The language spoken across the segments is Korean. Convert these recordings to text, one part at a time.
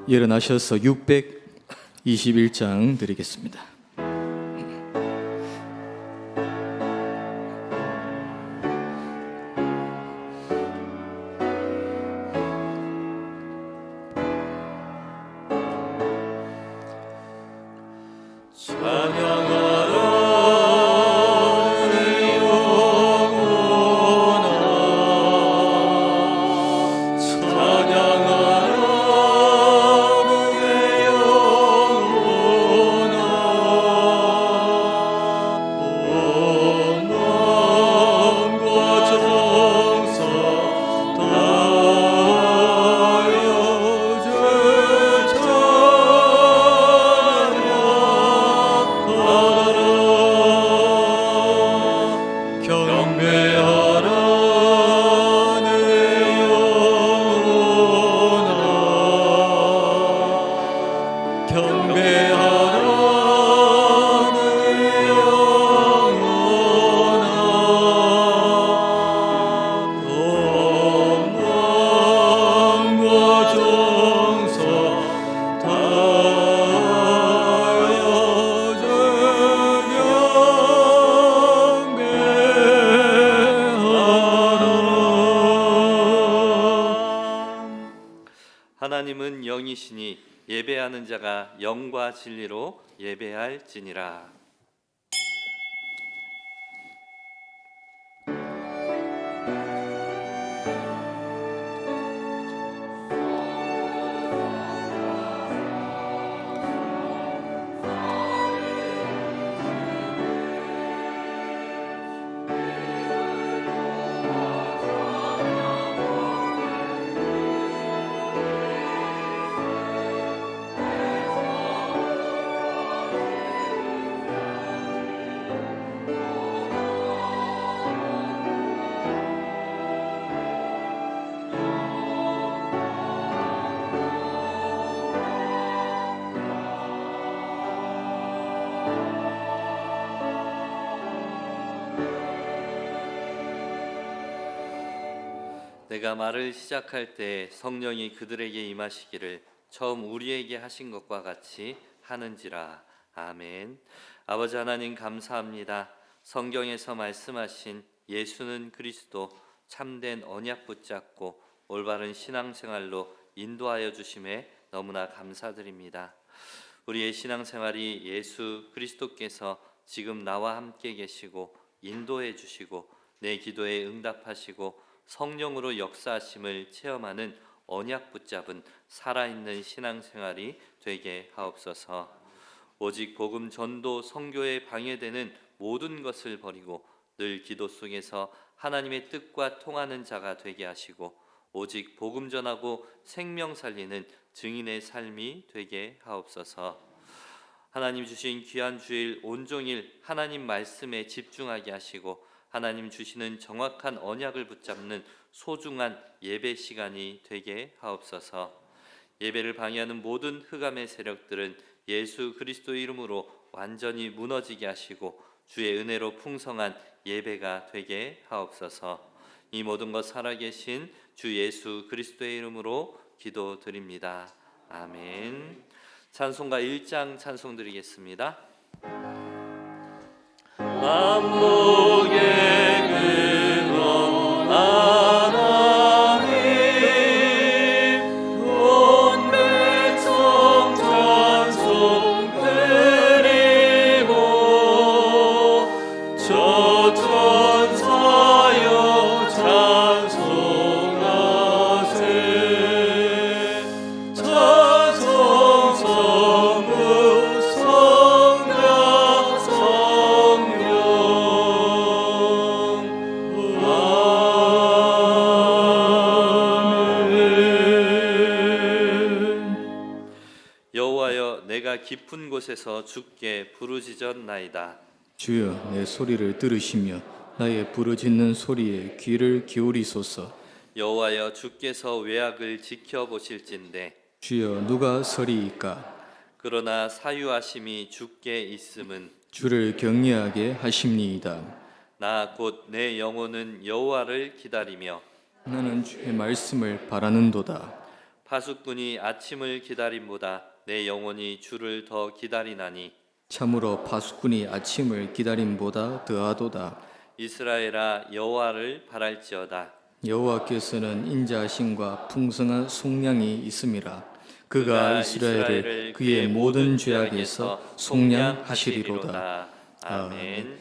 일어나셔서 621장 드리겠습니다. 하나님은 영이시니 예배하는 자가 영과 진리로 예배할지니라. 내가 말을 시작할 때 성령이 그들에게 임하시기를 처음 우리에게 하신 것과 같이 하는지라. 아멘. 아버지 하나님 감사합니다. 성경에서 말씀하신 예수는 그리스도 참된 언약 붙잡고 올바른 신앙생활로 인도하여 주심에 너무나 감사드립니다. 우리의 신앙생활이 예수 그리스도께서 지금 나와 함께 계시고 인도해 주시고 내 기도에 응답하시고 성령으로 역사하심을 체험하는 언약 붙잡은 살아있는 신앙생활이 되게 하옵소서. 오직 복음 전도 선교에 방해되는 모든 것을 버리고 늘 기도 속에서 하나님의 뜻과 통하는 자가 되게 하시고 오직 복음 전하고 생명 살리는 증인의 삶이 되게 하옵소서. 하나님 주신 귀한 주일 온종일 하나님 말씀에 집중하게 하시고 하나님 주시는 정확한 언약을 붙잡는 소중한 예배 시간이 되게 하옵소서. 예배를 방해하는 모든 흑암의 세력들은 예수 그리스도의 이름으로 완전히 무너지게 하시고 주의 은혜로 풍성한 예배가 되게 하옵소서. 이 모든 것 살아계신 주 예수 그리스도의 이름으로 기도드립니다. 아멘. 찬송가 1장 찬송 드리겠습니다. 만복의 근원 하나님 온 백성 찬송 드리고 저 천사여 찬송하세 찬송 성부 성자 성령 여호와여 내가 깊은 곳에서 주께 부르짖었나이다. 주여 내 소리를 들으시며 나의 부르짖는 소리에 귀를 기울이소서. 여호와여 주께서 외악을 지켜보실진대 주여 누가 서리이까? 그러나 사유하심이 주께 있음은 주를 경외하게 하심니이다. 나 곧 내 영혼은 여호와를 기다리며 나는 주의 말씀을 바라는도다. 파수꾼이 아침을 기다림보다 내 영혼이 주를 더 기다리나니 참으로 파수꾼이 아침을 기다림보다 더하도다. 이스라엘아 여호와를 바랄지어다. 여호와께서는 인자하심과 풍성한 속량이 있음이라. 그가 이스라엘을 그의 모든 죄악에서 속량하시리로다. 아멘.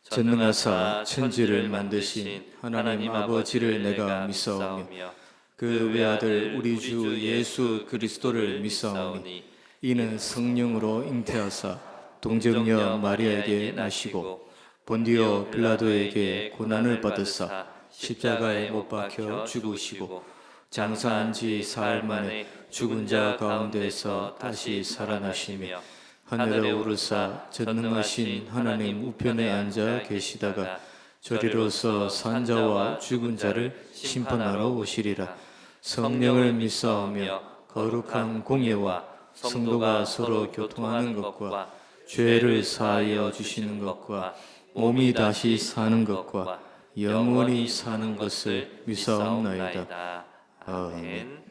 전능하사 천지를 만드신 하나님 아버지를 내가 믿사오며 그 외아들 우리 주 예수 그리스도를 믿사오니 이는 성령으로 잉태하사 동정녀 마리아에게 나시고 본디오 빌라도에게 고난을 받으사 십자가에 못 박혀 죽으시고 장사한 지 사흘 만에 죽은 자 가운데서 다시 살아나시며 하늘에 오르사 전능하신 하나님 우편에 앉아 계시다가 저리로서 산자와 죽은 자를 심판하러 오시리라. 성령을 믿사오며 거룩한 공예와 성도가 서로 교통하는 것과 죄를 사하여 주시는 것과 몸이 다시 사는 것과 영원히 사는 것을 믿사옵나이다. 아멘.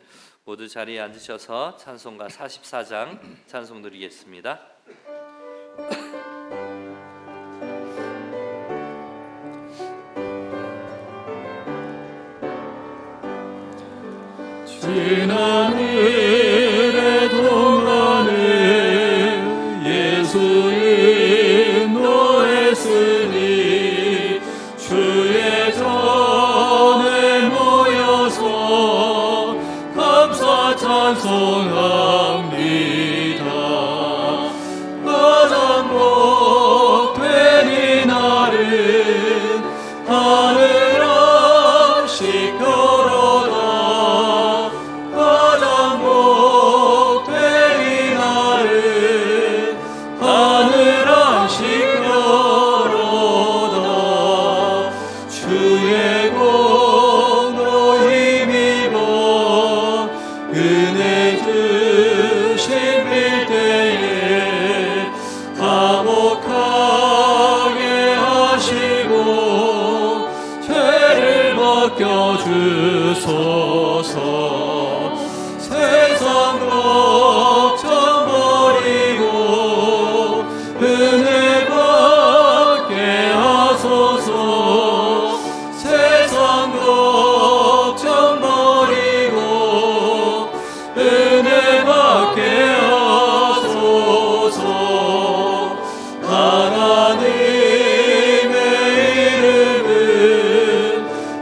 모두 자리에 앉으셔서 찬송가 44장 찬송 드리겠습니다. 지난 일에 동안에 예수님 노했으니 주의 전에 모여서 감사 찬송합니다. 가장 복된 이날은 하늘 앞식 걸어다. 가장 복된 이날은 하늘 앞식 걸어다. 주의 공로 힘입어 은혜 주신 일때에 화목하게 하시고 죄를 벗겨주소서. 세상 걱정 버리고 은혜 받게 하소서. 세상 걱정 버리고 은혜 받게 하소서. 하나님의 이름은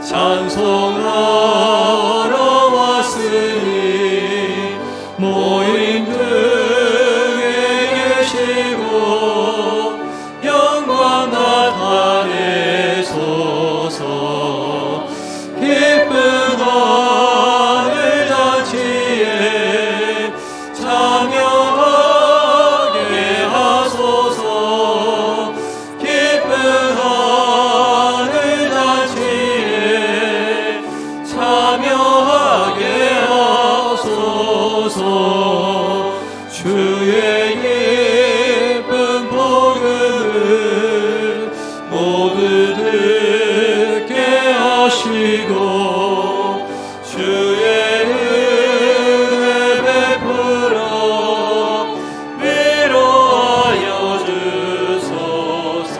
찬송하러 왔으니 모임 중에 계시고 영광 나타내소서. 기쁜 하늘 잔치에 참여하게 하소서. 기쁜 하늘 잔치에 참여하게 하소서. 주의 기쁜 복음을 모두 듣게 하시고 주의 은혜 베풀어 위로하여 주소서.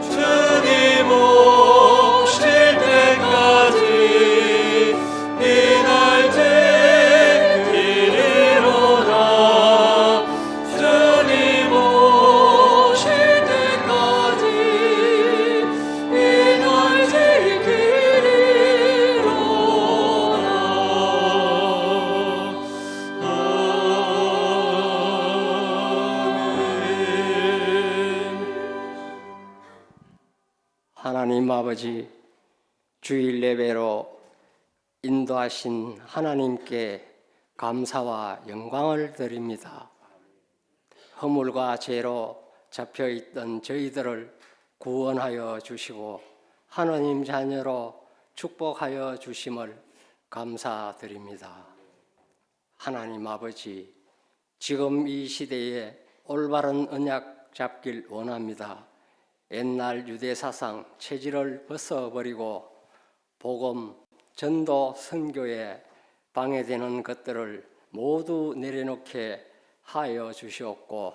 주님 오실 때까지 이날 지키리로다. 주님 오실 때까지 이날 지키리로다. 아멘. 하나님 아버지, 주일 예배로 인도하신 하나님께 감사와 영광을 드립니다. 허물과 죄로 잡혀있던 저희들을 구원하여 주시고 하나님 자녀로 축복하여 주심을 감사드립니다. 하나님 아버지, 지금 이 시대에 올바른 언약 잡길 원합니다. 옛날 유대사상 체질을 벗어버리고 복음, 전도, 선교에 방해되는 것들을 모두 내려놓게 하여 주시옵고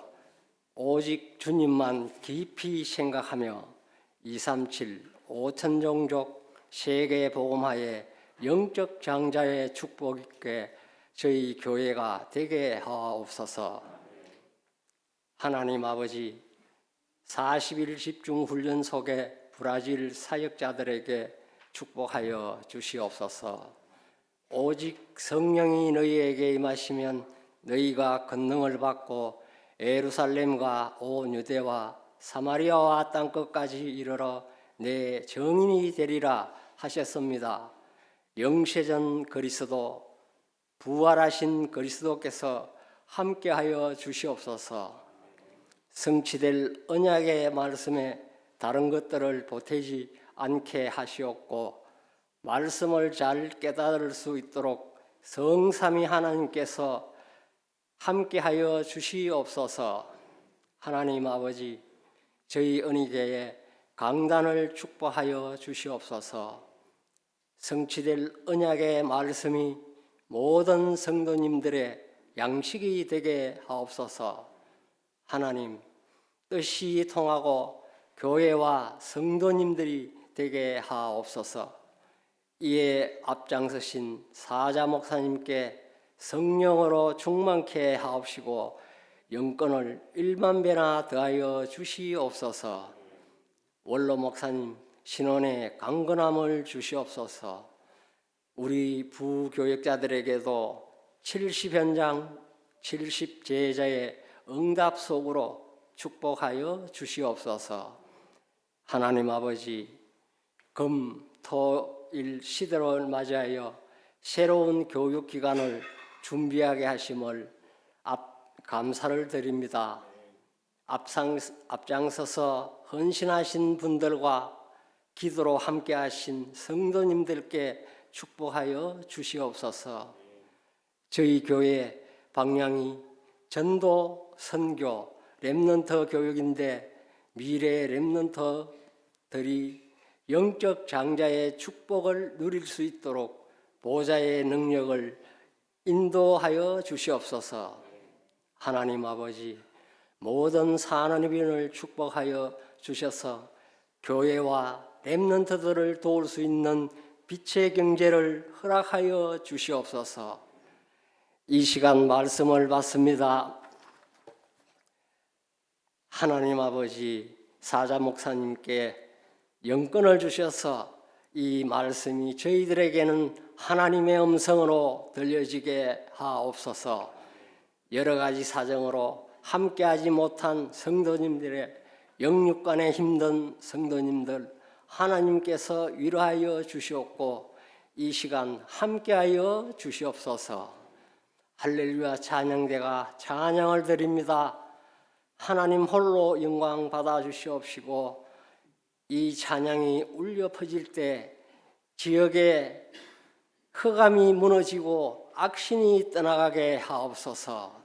오직 주님만 깊이 생각하며 237 5천종족 세계 복음화의 영적 장자의 축복 있게 저희 교회가 되게 하옵소서. 하나님 아버지, 40일 집중 훈련 속에 브라질 사역자들에게 축복하여 주시옵소서. 오직 성령이 너희에게 임하시면 너희가 권능을 받고 예루살렘과 온 유대와 사마리아와 땅끝까지 이르러 내 증인이 되리라 하셨습니다. 영세전 그리스도, 부활하신 그리스도께서 함께하여 주시옵소서. 성취될 언약의 말씀에 다른 것들을 보태지 않게 하시옵고 말씀을 잘 깨달을 수 있도록 성삼위 하나님께서 함께하여 주시옵소서. 하나님 아버지, 저희 언니교회 강단을 축복하여 주시옵소서. 성취될 언약의 말씀이 모든 성도님들의 양식이 되게 하옵소서. 하나님, 뜻이 통하고 교회와 성도님들이 되게 하옵소서. 이에 앞장서신 사자 목사님께 성령으로 충만케 하옵시고 영권을 1만 배나 더하여 주시옵소서. 원로 목사님 신원의 강건함을 주시옵소서. 우리 부교역자들에게도 70현장 70제자의 응답 속으로 축복하여 주시옵소서. 하나님 아버지, 금, 토, 일 시대를 맞이하여 새로운 교육기관을 준비하게 하심을 감사를 드립니다. 앞장서서 헌신하신 분들과 기도로 함께하신 성도님들께 축복하여 주시옵소서. 저희 교회 방향이 전도, 선교, 렘넌트 교육인데 미래 렘넌트들이 영적 장자의 축복을 누릴 수 있도록 보좌의 능력을 인도하여 주시옵소서. 하나님 아버지, 모든 산업인을 축복하여 주셔서 교회와 렘넌트들을 도울 수 있는 빛의 경제를 허락하여 주시옵소서. 이 시간 말씀을 받습니다. 하나님 아버지, 사자 목사님께 영권을 주셔서 이 말씀이 저희들에게는 하나님의 음성으로 들려지게 하옵소서. 여러 가지 사정으로 함께하지 못한 성도님들의 영육간에 힘든 성도님들 하나님께서 위로하여 주시옵고 이 시간 함께하여 주시옵소서. 할렐루야 찬양대가 찬양을 드립니다. 하나님 홀로 영광 받아 주시옵시고 이 찬양이 울려 퍼질 때 지역에 흑암이 무너지고 악신이 떠나가게 하옵소서.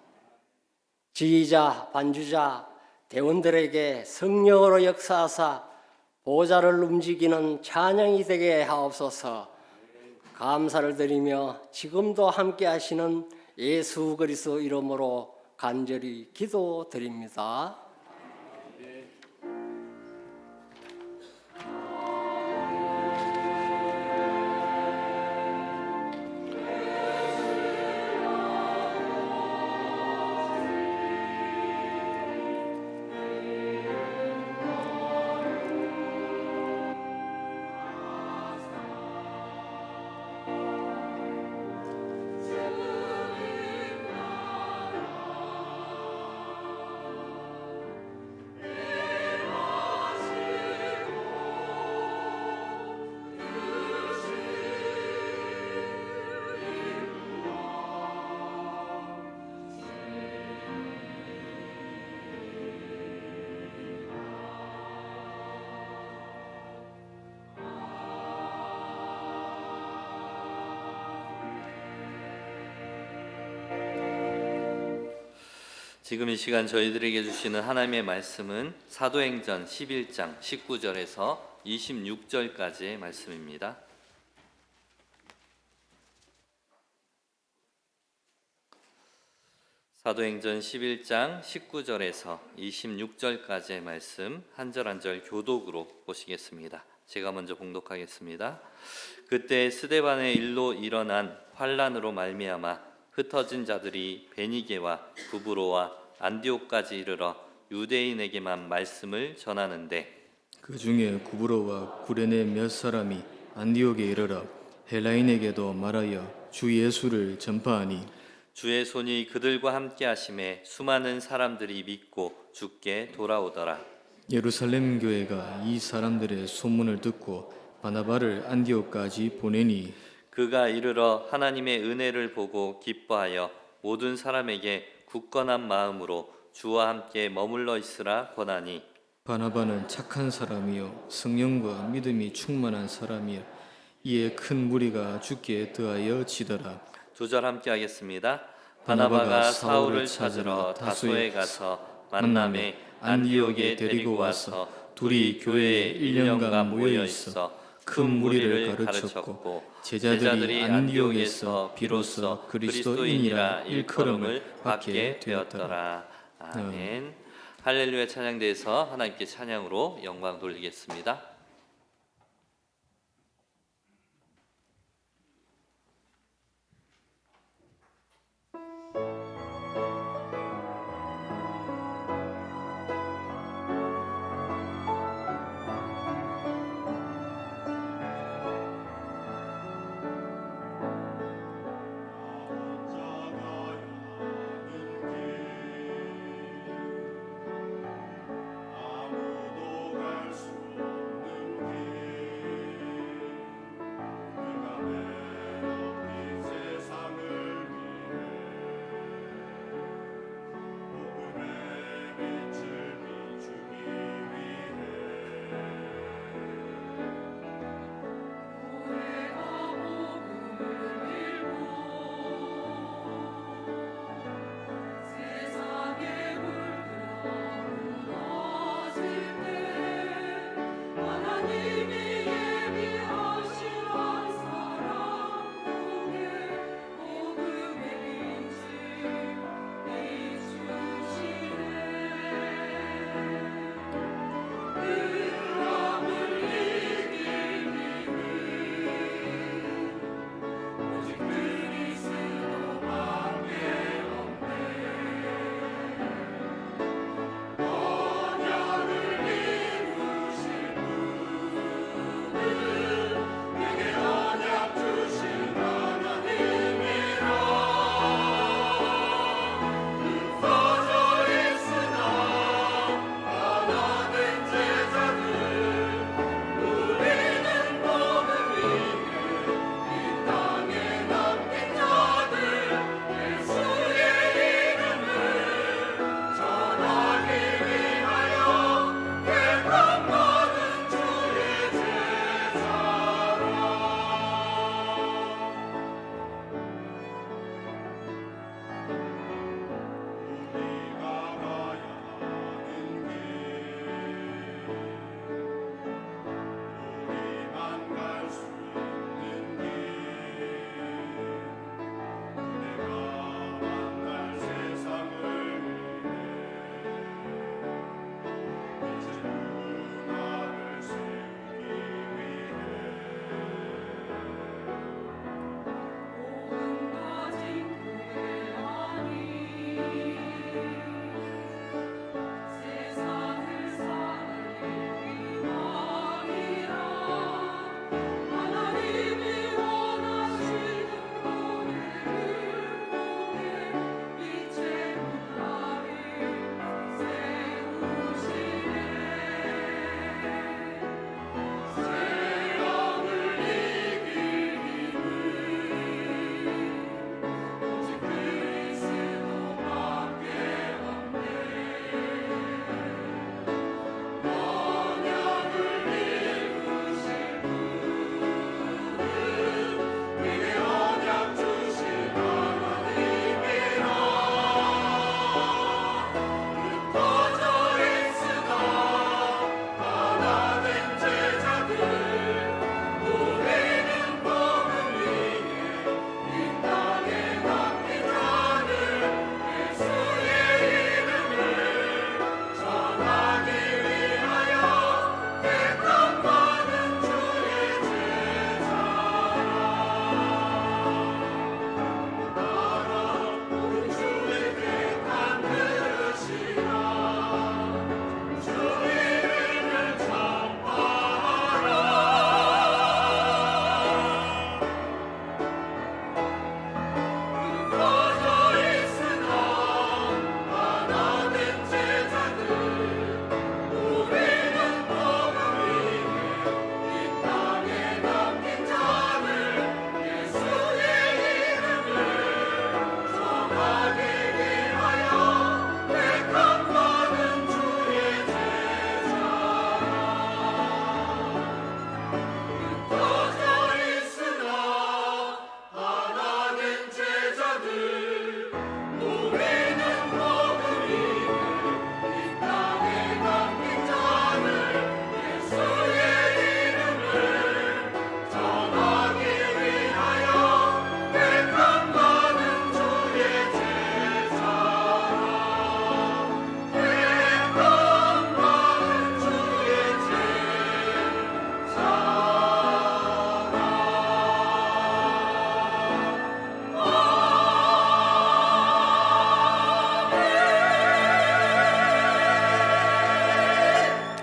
지휘자, 반주자, 대원들에게 성령으로 역사하사 보좌를 움직이는 찬양이 되게 하옵소서. 감사를 드리며 지금도 함께 하시는 예수 그리스도 이름으로 간절히 기도드립니다. 지금 이 시간 저희들에게 주시는 하나님의 말씀은 사도행전 11장 19절에서 26절까지의 말씀입니다. 사도행전 11장 19절에서 26절까지의 말씀 한 절 한 절 교독으로 보시겠습니다. 제가 먼저 봉독하겠습니다. 그때 스데반의 일로 일어난 환란으로 말미암아 흩어진 자들이 베니게와 구브로와 안디옥까지 이르러 유대인에게만 말씀을 전하는데 그 중에 구브로와 구레네 몇 사람이 안디옥에 이르러 헬라인에게도 말하여 주 예수를 전파하니 주의 손이 그들과 함께 하심에 수많은 사람들이 믿고 주께 돌아오더라. 예루살렘 교회가 이 사람들의 소문을 듣고 바나바를 안디옥까지 보내니 그가 이르러 하나님의 은혜를 보고 기뻐하여 모든 사람에게 굳건한 마음으로 주와 함께 머물러 있으라 권하니 바나바는 착한 사람이요 성령과 믿음이 충만한 사람이요 이에 큰 무리가 주께 더하여 지더라. 두 절 함께 하겠습니다. 바나바가 바나바가 사울을 사울을 찾으러 찾으러 다소에 가서 만남에 만남에 안디옥에 데리고 와서 둘이 교회에 1년간 모여 있어 큰 무리를 가르쳤고 제자들이 안디옥에서 비로소 그리스도인이라 일컬음을 받게 되었더라. 아멘. 할렐루야 찬양대에서 하나님께 찬양으로 영광 돌리겠습니다. 아무도 갈 수 없는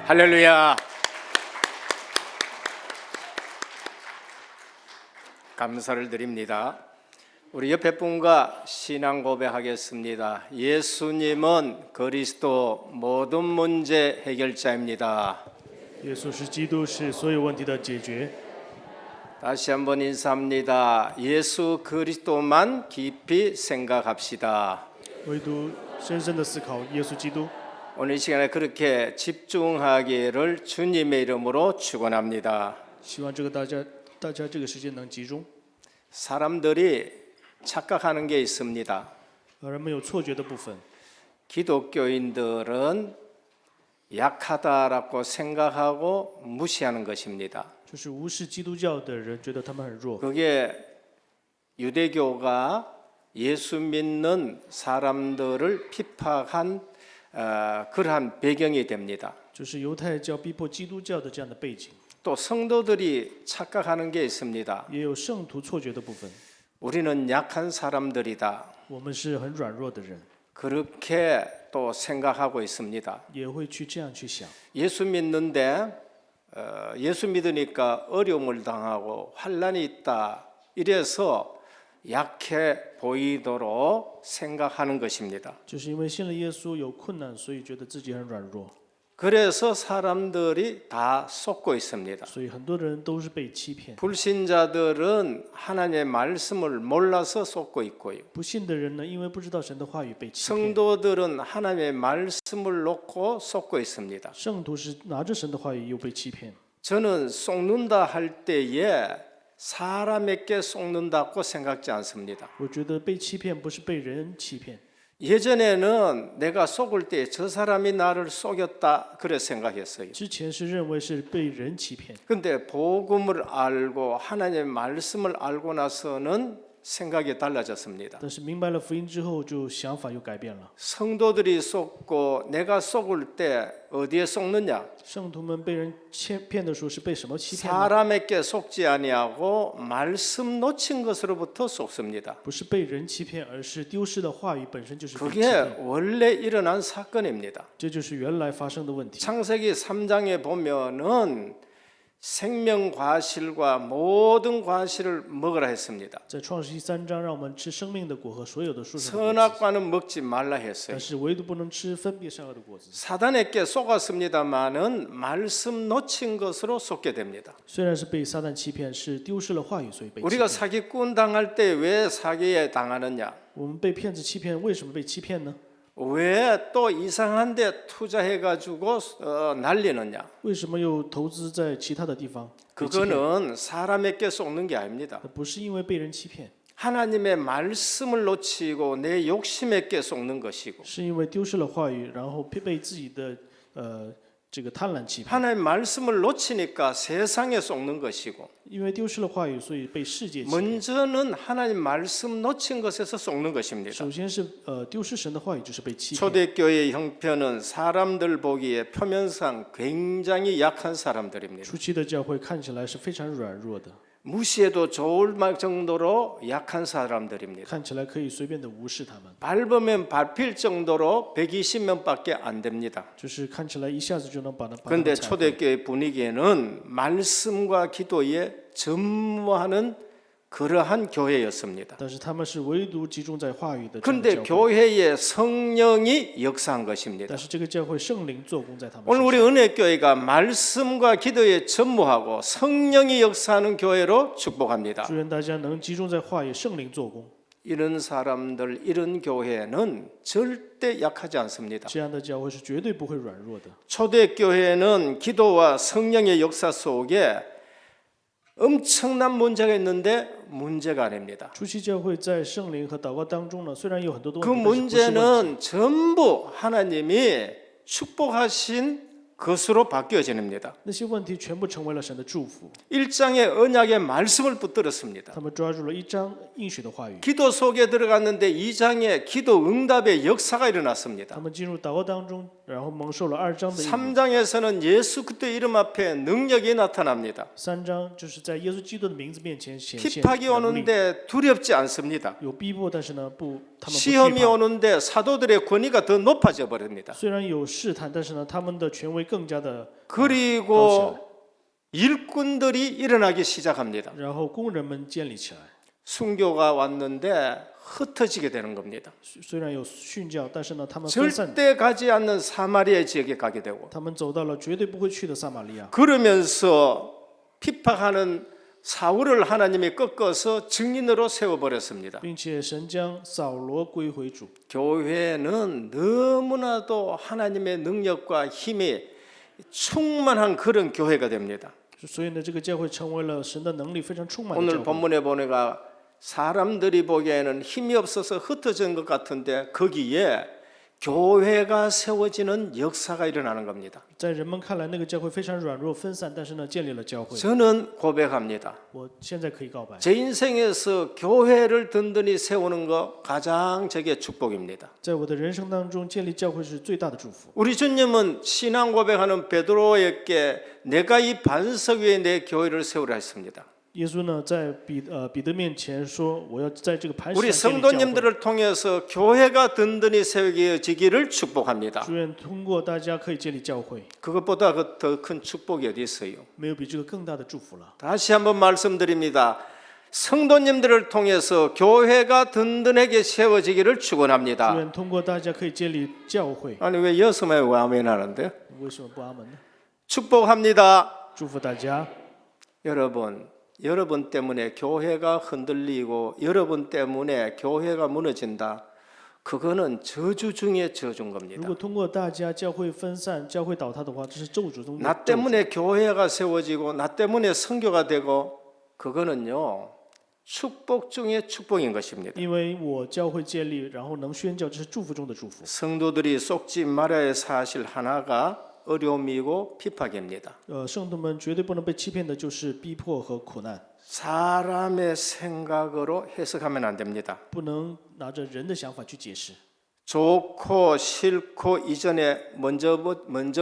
할렐루야. 감사를 드립니다. 우리 옆에 분과 신앙 고백하겠습니다. 예수님은 그리스도 모든 문제 해결자입니다. 耶稣是基督，是所有问题的解决。 다시 한번 인사합니다. 예수 그리스도만 깊이 생각합시다. 唯独深深的思考耶稣基督。 오늘 이 시간에 그렇게 집중하기를 주님의 이름으로 축원합니다. 希望大家这个时间能集中。 사람들이 착각하는 게 있습니다. 人们有错觉的部分， 기독교인들은 약하다라고 생각하고 무시하는 것입니다. 就是无视基督教的人觉得他们很弱。 그게 유대교가 예수 믿는 사람들을 핍박한 그러한 배경이 됩니다. 就是犹太教逼迫基督教的这样的背景， 또 성도들이 착각하는 게 있습니다. 也有圣徒错觉的部分。 우리는 약한 사람들이다. 我们是很软弱的人， 그렇게 또 생각하고 있습니다. 也会去这样去想。 예수 믿는데 예수 믿으니까 어려움을 당하고 환난이 있다. 이래서 약해 보이도록 생각하는 것입니다. 就是因为信了耶稣有困难，所以觉得自己很软弱， 그래서 사람들이 다 속고 있습니다. 所以很多人都是被欺骗。 불신자들은 하나님의 말씀을 몰라서 속고 있고요. 不信的人呢，因为不知道神的话语被欺骗。 성도들은 하나님의 말씀을 놓고 속고 있습니다. 圣徒是拿着神的话语又被欺骗。 저는 속는다 할 때에 사람에게 속는다고 생각지 않습니다. 我觉得被欺骗不是被人欺骗。 예전에는 내가 속을 때 저 사람이 나를 속였다 그래 생각했어요. 之前是认为是被人欺骗， 근데 복음을 알고 하나님의 말씀을 알고 나서는 생각이 달라졌습니다. 但是明白了福音之后，就想法又改变了。 성도들이 속고 내가 속을 때 어디에 속느냐? 圣徒们被人骗的时候是被什么欺骗呢？ 사람에게 속지 아니하고 말씀 놓친 것으로부터 속습니다. 不是被人欺骗，而是丢失的话语本身就是被欺 그게 骗。 원래 일어난 사건입니다. 这就是原来发生的问题。 창세기 3장에 보면은 생명 과실과 모든 과실을 먹으라 했습니다. 在创世纪3章，让我们吃生命的果和所有的树上的果子， 선악과는 먹지 말라 했어요. 但是唯独不能吃分别善恶的果子。 사단에게 속았습니다마는 말씀 놓친 것으로 속게 됩니다. 虽然是被撒旦欺骗，是丢失了话语，所以被欺 우리가 骗。 사기꾼 당할 때 왜 사기에 당하느냐? 我们被骗子欺骗，为什么被欺骗呢？ 왜 또 이상한 데 투자해가지고 날리느냐? 为什么又投资在其他的地方被欺骗？ 그거는 사람에게 속는 게 아닙니다. 不是因为被人欺骗， 하나님의 말씀을 놓치고 내 욕심에게 속는 것이고 是因为丢失了话语，然后被自己的这个贪婪欺骗。 하나님의 말씀을 놓치니까 세상에 속는 것이고 因为丢失了话语，所以被世界欺骗。 먼저는 하나님 말씀 놓친 것에서 속는 것입니다. 首先是丢失神的话语，就是被欺骗。 초대교회의 형편은 사람들 보기에 표면상 굉장히 약한 사람들입니다. 初期的教会看起来是非常软弱的， 무시해도 좋을 정도로 약한 사람들입니다. 看起来可以随便的无视他们， 밟으면 밟힐 정도로 120명밖에 안 됩니다. 就是看起来一下子就能把他们 그런데 踩坏。 초대교회 분위기에는 말씀과 기도에 전무하는 그러한 교회였습니다. 但是他们是唯独集中在话语的这样的 그런데 教会。 교회에 성령이 역사한 것입니다. 但是这个教会圣灵做工在他们 오늘 身 우리 上。 은혜교회가 말씀과 기도에 전무하고 성령이 역사하는 교회로 축복합니다. 祝愿大家能集中在话语，圣灵做工。 이런 사람들, 이런 교회는 절대 약하지 않습니다. 这样的教会是绝对不会软弱的。 초대교회는 기도와 성령의 역사 속에 엄청난 문제가 있는데 문제가 아닙니다. 初期教会在圣灵和祷告当中呢，虽然有很多的 그 问题，但是不是问题。 문제는 전부 하나님이 축복하신 것으로 바뀌어집니다. 那些问题全部成为了神的祝福。 1장의 언약의 말씀을 붙들었습니다. 他们抓住了一章应许的话语， 기도 속에 들어갔는데 2장의 기도 응답의 역사가 일어났습니다. 他们进入祷告当中，然后蒙受了2章的应许。 3장에서는 예수 그리스도 이름 앞에 능력이 나타납니다. 3章就是在耶稣基督的名字面前显现 핍박이 能力， 오는데 두렵지 않습니다. 有逼迫，但是呢不，他们不惧 시험이 怕。 오는데 사도들의 권위가 더 높아져 버립니다. 虽然有试探，但是呢他们的权威更加的 그리고 일꾼들이 일어나기 시작합니다. 然后工人们建立起来。 순교가 왔는데 흩어지게 되는 겁니다. 虽然有训教，但是呢，他们分散， 절대 가지 않는 사마리아 지역에 가게 되고 他们走到了绝对不会去的撒玛利亚。 그러면서 피팍하는 사울을 하나님이 꺾어서 증인으로 세워버렸습니다. 并且神将扫罗归回主。 교회는 너무나도 하나님의 능력과 힘이 충만한 그런 교회가 됩니다. 所以呢，这个教会成为了神的能力非常充满的 오늘 教会。 본문에 보니까 사람들이 보기에는 힘이 없어서 흩어진 것 같은데 거기에 교회가 세워지는 역사가 일어나는 겁니다. 在人们看来，那个教会非常软弱分散，但是呢，建立了教会。 저는 고백합니다. 我现在可以告白， 제 인생에서 교회를 든든히 세우는 것 가장 제게 축복입니다. 在我的人生当中，建立教会是最大的祝福。 우리 주님은 신앙 고백하는 베드로에게 내가 이 반석 위에 내 교회를 세우라 했습니다. 耶稣呢，在彼得面前说：“我要在这个磐石 우리 上建立教会。 성도님들을 통해서 교회가 든든히 세워지기를 축복합니다. 祝愿通过大家可以建立教会， 그것보다 더 큰 축복이 어디 있어요? 没有比这个更大的祝福了。 다시 한번 말씀드립니다. 성도님들을 통해서 교회가 든든하게 세워지기를 祝 축원합니다. 愿通过大家可以建立教会。 아니 왜 여섯만 왜 아멘 하는데요? 为什么不阿门呢？ 축복합니다. 祝福大家。 여러분 때문에 교회가 흔들리고 여러분 때문에 교회가 무너진다. 그거는 저주 중에 저주인 如 겁니다. 果通过大家教会分散、教会倒塌的话，这是咒诅中的 나 咒诅。 때문에 교회가 세워지고 나 때문에 선교가 되고 그거는요 축복 중에 축복인 것입니다. 因为我教会建立，然后能宣教，这是祝福中的祝福。 성도들이 속지 말아야 할 사실 하나가 어려움이고 핍박입니다. 圣徒们绝对不能被欺骗的，就是逼迫和苦难， 사람의 생각으로 해석하면 안 됩니다. 不能拿着人的想法去解释。 좋고 싫고 이전에 먼저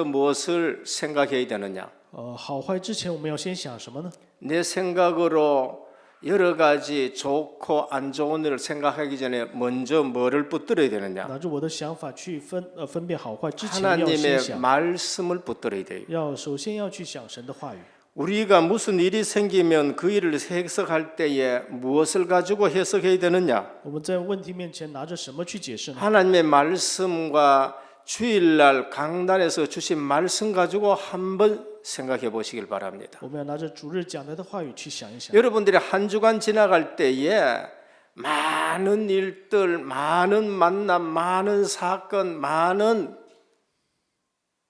무엇을 생각해야 되느냐? 好坏之前，我们要先想什么呢？ 내 생각으로 여러 가지 좋고 안 좋은 일을 생각하기 전에 먼저 뭐를 붙들어야 되느냐? 拿着我的想法去分辨好坏之前，要先 하나님의 想， 말씀을 붙들어야 돼요. 首先要去想神的话语。 우리가 무슨 일이 생기면 그 일을 해석할 때에 무엇을 가지고 해석해야 되느냐? 我们在问题面前拿着什么去解释呢？ 하나님의 말씀과 주일날 강단에서 주신 말씀 가지고 한번 생각해 보시길 바랍니다. 我们要拿着主日讲台的话语去想一想。 여러분들이 한 주간 지나갈 때에 많은 일들, 많은 만남, 많은 사건, 많은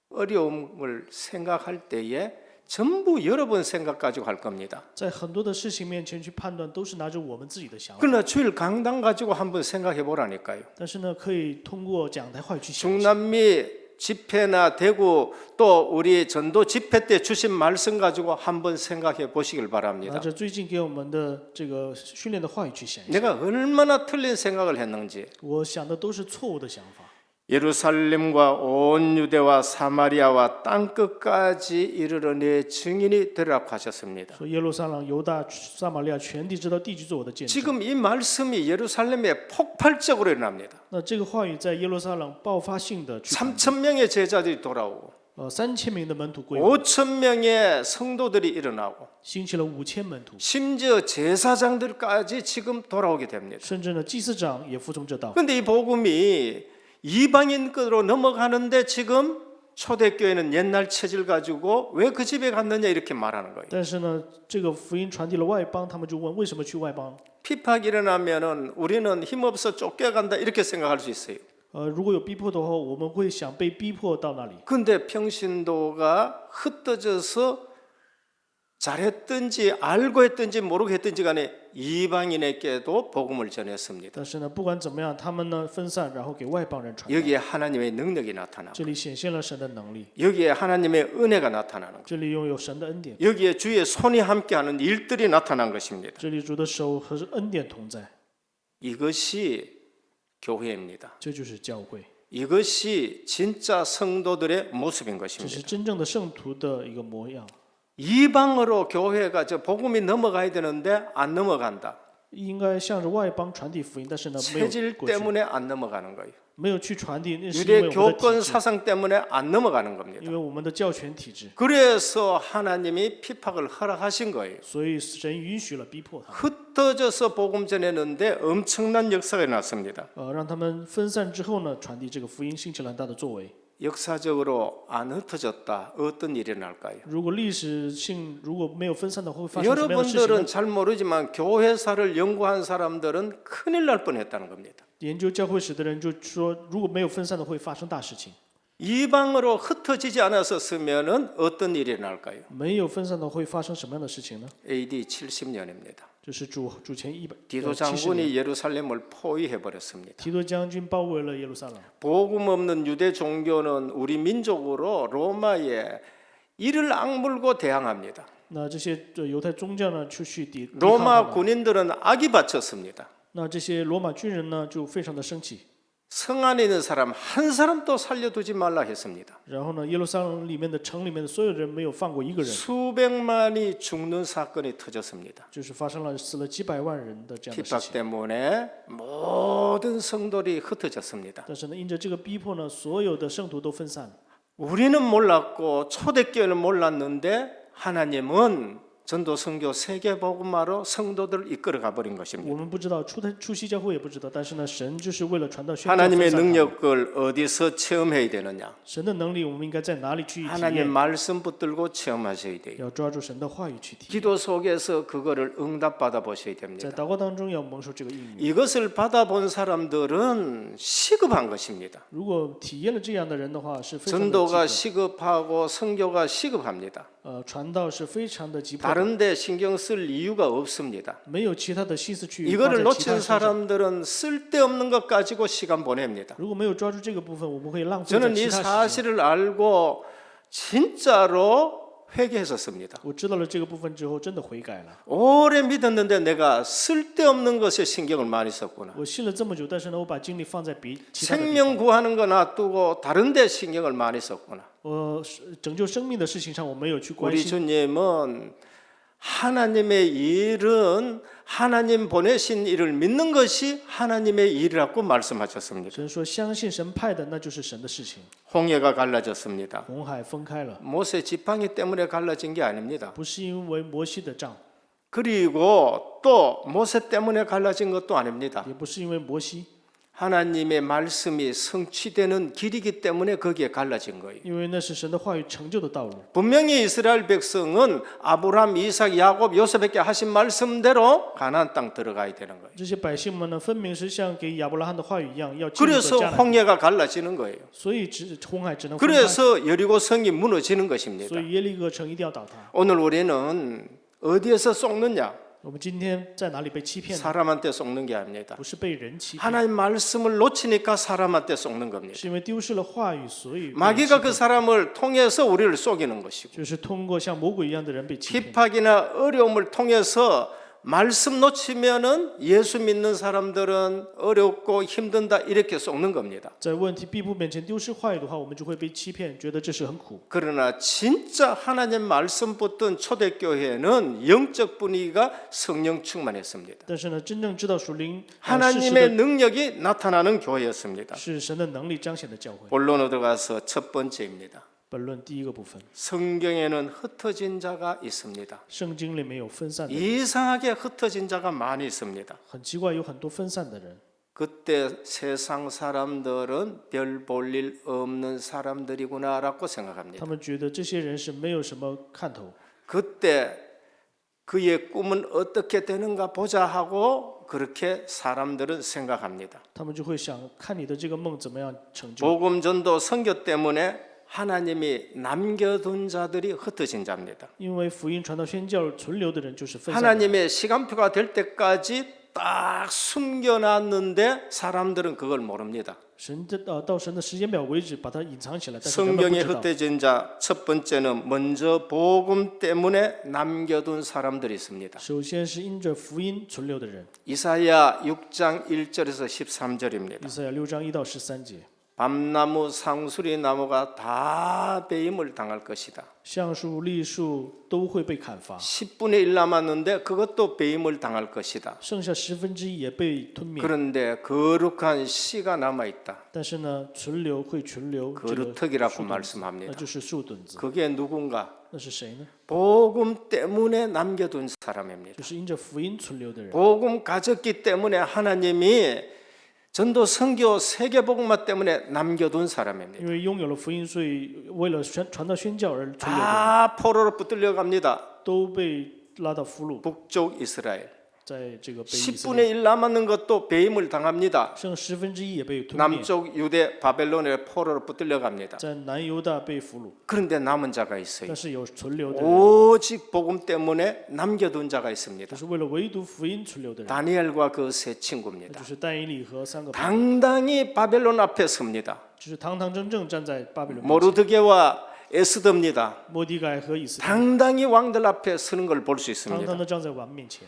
어려움을 생각할 때에 전부 여러분 생각 가지고 할 겁니다. 在很多的事情面前去判断，都是拿着我们自己的想法。 그러나 주일 강단 가지고 한번 생각해 보라니까요. 但是呢，可以通过讲台话语去想一想。 중남미 집회나 대구 또 우리 전도 집회 때 주신 말씀 가지고 한번 생각해 보시길 拿 바랍니다. 着最近给我们的这个训练的话语去想一想。 내가 얼마나 틀린 생각을 했는지. 我想的都是错误的想法。 예루살렘과 온 유대와 사마리아와 땅 끝까지 이르러 내 증인이 되라고 하셨습니다. 说耶路撒冷、犹大、撒玛利亚全地直到地极做我的见证。 지금 이 말씀이 예루살렘에 폭발적으로 일어납니다. 那这个话语在耶路撒冷爆发性的去传 3천 명의 제자들이 돌아오고 3000名的门徒归回， 5천 명의 성도들이 일어나고 兴起了5000门徒， 심지어 제사장들까지 지금 돌아오게 됩니다. 甚至呢祭司长也服从这道。 그런데 이 복음이 이방인 것으로 넘어가는데 지금 초대교회는 옛날 체질 가지고 왜 그 집에 갔느냐 이렇게 말하는 거예요. 但是呢，这个福音传递了外邦，他们就问为什么去外邦？ 피팍 일어나면은 우리는 힘없어 쫓겨간다 이렇게 생각할 수 있어요. 如果有逼迫的话，我们会想被逼迫到那里。 근데 평신도가 흩어져서 잘했든지 알고 했든지 모르고 했든지 간에 이방인에게도 복음을 전했습니다. 但是呢，不管怎么样，他们呢分散，然后给外邦人传道。 여기에 하나님의 능력이 나타나고 这里显现了神的能力， 여기에 하나님의 은혜가 나타나는 거예요. 这里拥有神的恩典， 여기에 주의 손이 함께하는 일들이 나타난 것입니다. 这里主的手和恩典同在， 이것이 교회입니다. 这就是教会， 이것이 진짜 성도들의 모습인 这是 것입니다. 真正的圣徒的一个模样。 이방으로 교회가 저 복음이 넘어가야 되는데 안 넘어간다. 应该向着外邦传递福音，但是呢，没有 체질 过去， 때문에 안 넘어가는 거예요. 没有去传递，那是因为 유대 我们的 교권 体制， 사상 때문에 안 넘어가는 因 겁니다. 为我们的教权体制， 그래서 하나님이 핍박을 허락하신 거예요. 所以神允许了逼迫他们， 흩어져서 복음 전했는데 엄청난 역사가 일어났습니다. 让他们分散之后呢，传递这个福音，兴起了很大的作为。 역사적으로 안 흩어졌다. 어떤 일이 날까요? 如果历史性如果没有分散的话，会发生什么样的事情呢？ 여러분들은 잘 모르지만 교회사를 연구한 사람들은 큰일 날 뻔했다는 겁니다. 研究教会史的人就说，如果没有分散的，会发生大事情； 이방으로 흩어지지 않았었으면은 어떤 일이 날까요? 没有分散的，会发生什么样的事情呢？ AD 70년입니다. 这是主前170 디도 年， 장군이 예루살렘을 포위해 버렸습니다. 提多将军包围了耶路撒冷。 복음 없는 유대 종교는 우리 민족으로 로마에 이를 악물고 대항합니다. 那这些犹太宗教呢，去抵抗他 로마 们。 군인들은 악이 바쳤습니다. 那这些罗马军人呢，就非常的生气。 성 안에 있는 사람 한 사람도 살려두지 말라 했습니다. 然后呢，耶路撒冷里面的城里面的所有人没有放过一个人， 수백만이 죽는 사건이 터졌습니다. 就是发生了死了几百万人的这样的事 핍박 情。 때문에 모든 성도들이 흩어졌습니다. 但是呢，因着这个逼迫呢，所有的圣徒都分散了。 우리는 몰랐고 초대교회는 몰랐는데 하나님은 전도 선교 세계 복음화로 성도들을 이끌어가 버린 것입니다. 我们不知道，初期教会也不知道，但是呢，神就是为了传道宣教， 하나님의 分散他们 능력을 어디서 체험해야 되느냐? 神的能力，我们应该在哪里去体 하나님 验？ 말씀 붙들고 체험하셔야 돼요. 要抓住神的话语去体验， 기도 속에서 그거를 응답받아 보셔야 在 됩니다. 祷告当中要蒙受这个应允。 이것을 받아본 사람들은 시급한 것입니다. 如果体验了这样的人的话，是非常的 전도가 急 시급하고 선교가 시급합니다. 迫，传道是非常的急迫的， 다른 데 신경 쓸 이유가 없습니다. 没有其他的心思去花 이거를 在其他 놓친 身上。 사람들은 쓸데없는 것 가지고 시간 보냅니다. 如果没有抓住这个部分，我们会浪费在 저는 其 이 他事情。 사실을 알고 진짜로 회개했었습니다. 我知道了这个部分之后，真的悔改了。 오래 믿었는데 내가 쓸데없는 것에 신경을 많이 썼구나. 我信了这么久，但是呢，我把精力放在其他的地 생명 方。 구하는 거 놔두고 다른 데 신경을 많이 썼구나. 拯救生命的事情上，我没有去关 우리 心。 주님은 하나님의 일은 하나님 보내신 일을 믿는 것이 하나님의 일이라고 말씀하셨습니다. 神说，相信神派的，那就是神的事情。 홍해가 갈라졌습니다. 红海分开了， 모세 지팡이 때문에 갈라진 게 아닙니다. 不是因为摩西的杖， 그리고 또 모세 때문에 갈라진 것도 아닙니다. 也不是因为摩西， 하나님의 말씀이 성취되는 길이기 때문에 거기에 갈라진 거예요. 因为那是神的话语成就的道路。 분명히 이스라엘 백성은 아브라함, 이삭, 야곱, 요셉에게 하신 말씀대로 가나안 땅 들어가야 되는 거예요. 这些百姓们呢，分明是像给亚伯拉罕的话语一样，要进入 그래서 迦南地， 홍해가 갈라지는 거예요. 所以红海只能分开， 그래서 여리고 성이 무너지는 것입니다. 所以耶利哥城一定要倒塌。 오늘 우리는 어디에서 속느냐? 我们今天在哪里被欺骗呢？ 사람한테 속는 게 아닙니다. 不是被人欺骗， 하나님 말씀을 놓치니까 사람한테 속는 겁니다. 是因为丢失了话语，所以被人欺 마귀가 骗 그 사람을 통해서 우리를 속이는 것이고 就是通过像魔鬼一样的人被欺骗。 핍박이나 어려움을 통해서 말씀 놓치면은 예수 믿는 사람들은 어렵고 힘든다 이렇게 속는 겁니다. 在问题逼迫面前丢失话语的话，我们就会被欺骗，觉得这是很苦。 그러나 진짜 하나님 말씀 붙든 초대교회는 영적 분위기가 성령 충만했습니다. 但是呢，真正知道属灵事实 하나님의 的 능력이 나타나는 교회였습니다. 是神的能力彰显的教会。 본론으로 들어가서 첫 번째입니다. 本论第一个部分， 성경에는 흩어진 자가 있습니다. 圣经里面有分散的， 이상하게 흩어진 자가 많이 있습니다. 很奇怪，有很多分散的人。 그때 세상 사람들은 별 볼 일 없는 사람들이구나라고 생각합니다. 他们觉得这些人是没有什么看头， 그때 그의 꿈은 어떻게 되는가 보자 하고 그렇게 사람들은 생각합니다. 他们就会想看你的这个梦怎么样成就。 복음 전도 선교 때문에 하나님이 남겨둔 자들이 흩어진 자입니다. 因为福音传道宣教存留的人就是分散的人。 하나님의 시간표가 될 때까지 딱 숨겨놨는데 사람들은 그걸 모릅니다. 神到神的时间表为止，把它隐藏起来，但是人们不 성경에 知道。 흩어진 자 첫 번째는 먼저 복음 때문에 남겨둔 사람들이 있습니다. 首先是因着福音存留的人， 이사야 6장 1절에서 13절입니다. 以赛亚6章1到13节。 밤나무, 상수리 나무가 다 배임을 당할 것이다. 橡树、栗树都会被砍伐， 10분의 1 남았는데 그것도 배임을 당할 것이다. 剩下1/10也被吞灭。 그런데 거룩한 씨가 남아 있다. 但是呢，存留会存留这个 거루터기라고 树墩子， 말씀합니다. 那就是树墩子。 그게 누군가? 那是谁呢？ 복음 때문에 남겨둔 사람입니다. 就是因着福音存留的人。 복음 가졌기 때문에 하나님이 전도 선교 세계복음화 때문에 남겨둔 사람입니다. 因为拥有了福音，所以为了传道宣教而存留的人， 다 포로로 붙들려 갑니다. 都被拉到俘虏， 북쪽 이스라엘. 在这个北以色列， 10분의 1 남았는 것도 배임을 당합니다. 剩1/10也被吞灭， 남쪽 유대 바벨론의 포로로 붙들려 갑니다. 在南犹大被俘虏， 그런데 남은 자가 있어요. 但是有存留的人， 오직 복음 때문에 남겨둔 자가 就 있습니다. 是为了唯独福音存留的人， 다니엘과 그 세 那 친구입니다. 就是但以理和3个朋友， 당당히 바벨론 앞에 섭니다. 就是堂堂正正站在巴比伦面前， 모르드게와 에스더입니다. 摩迪改和以斯帖 당당히 왕들 앞에 서는 걸 볼 수 堂 있습니다. 堂的站在王面前。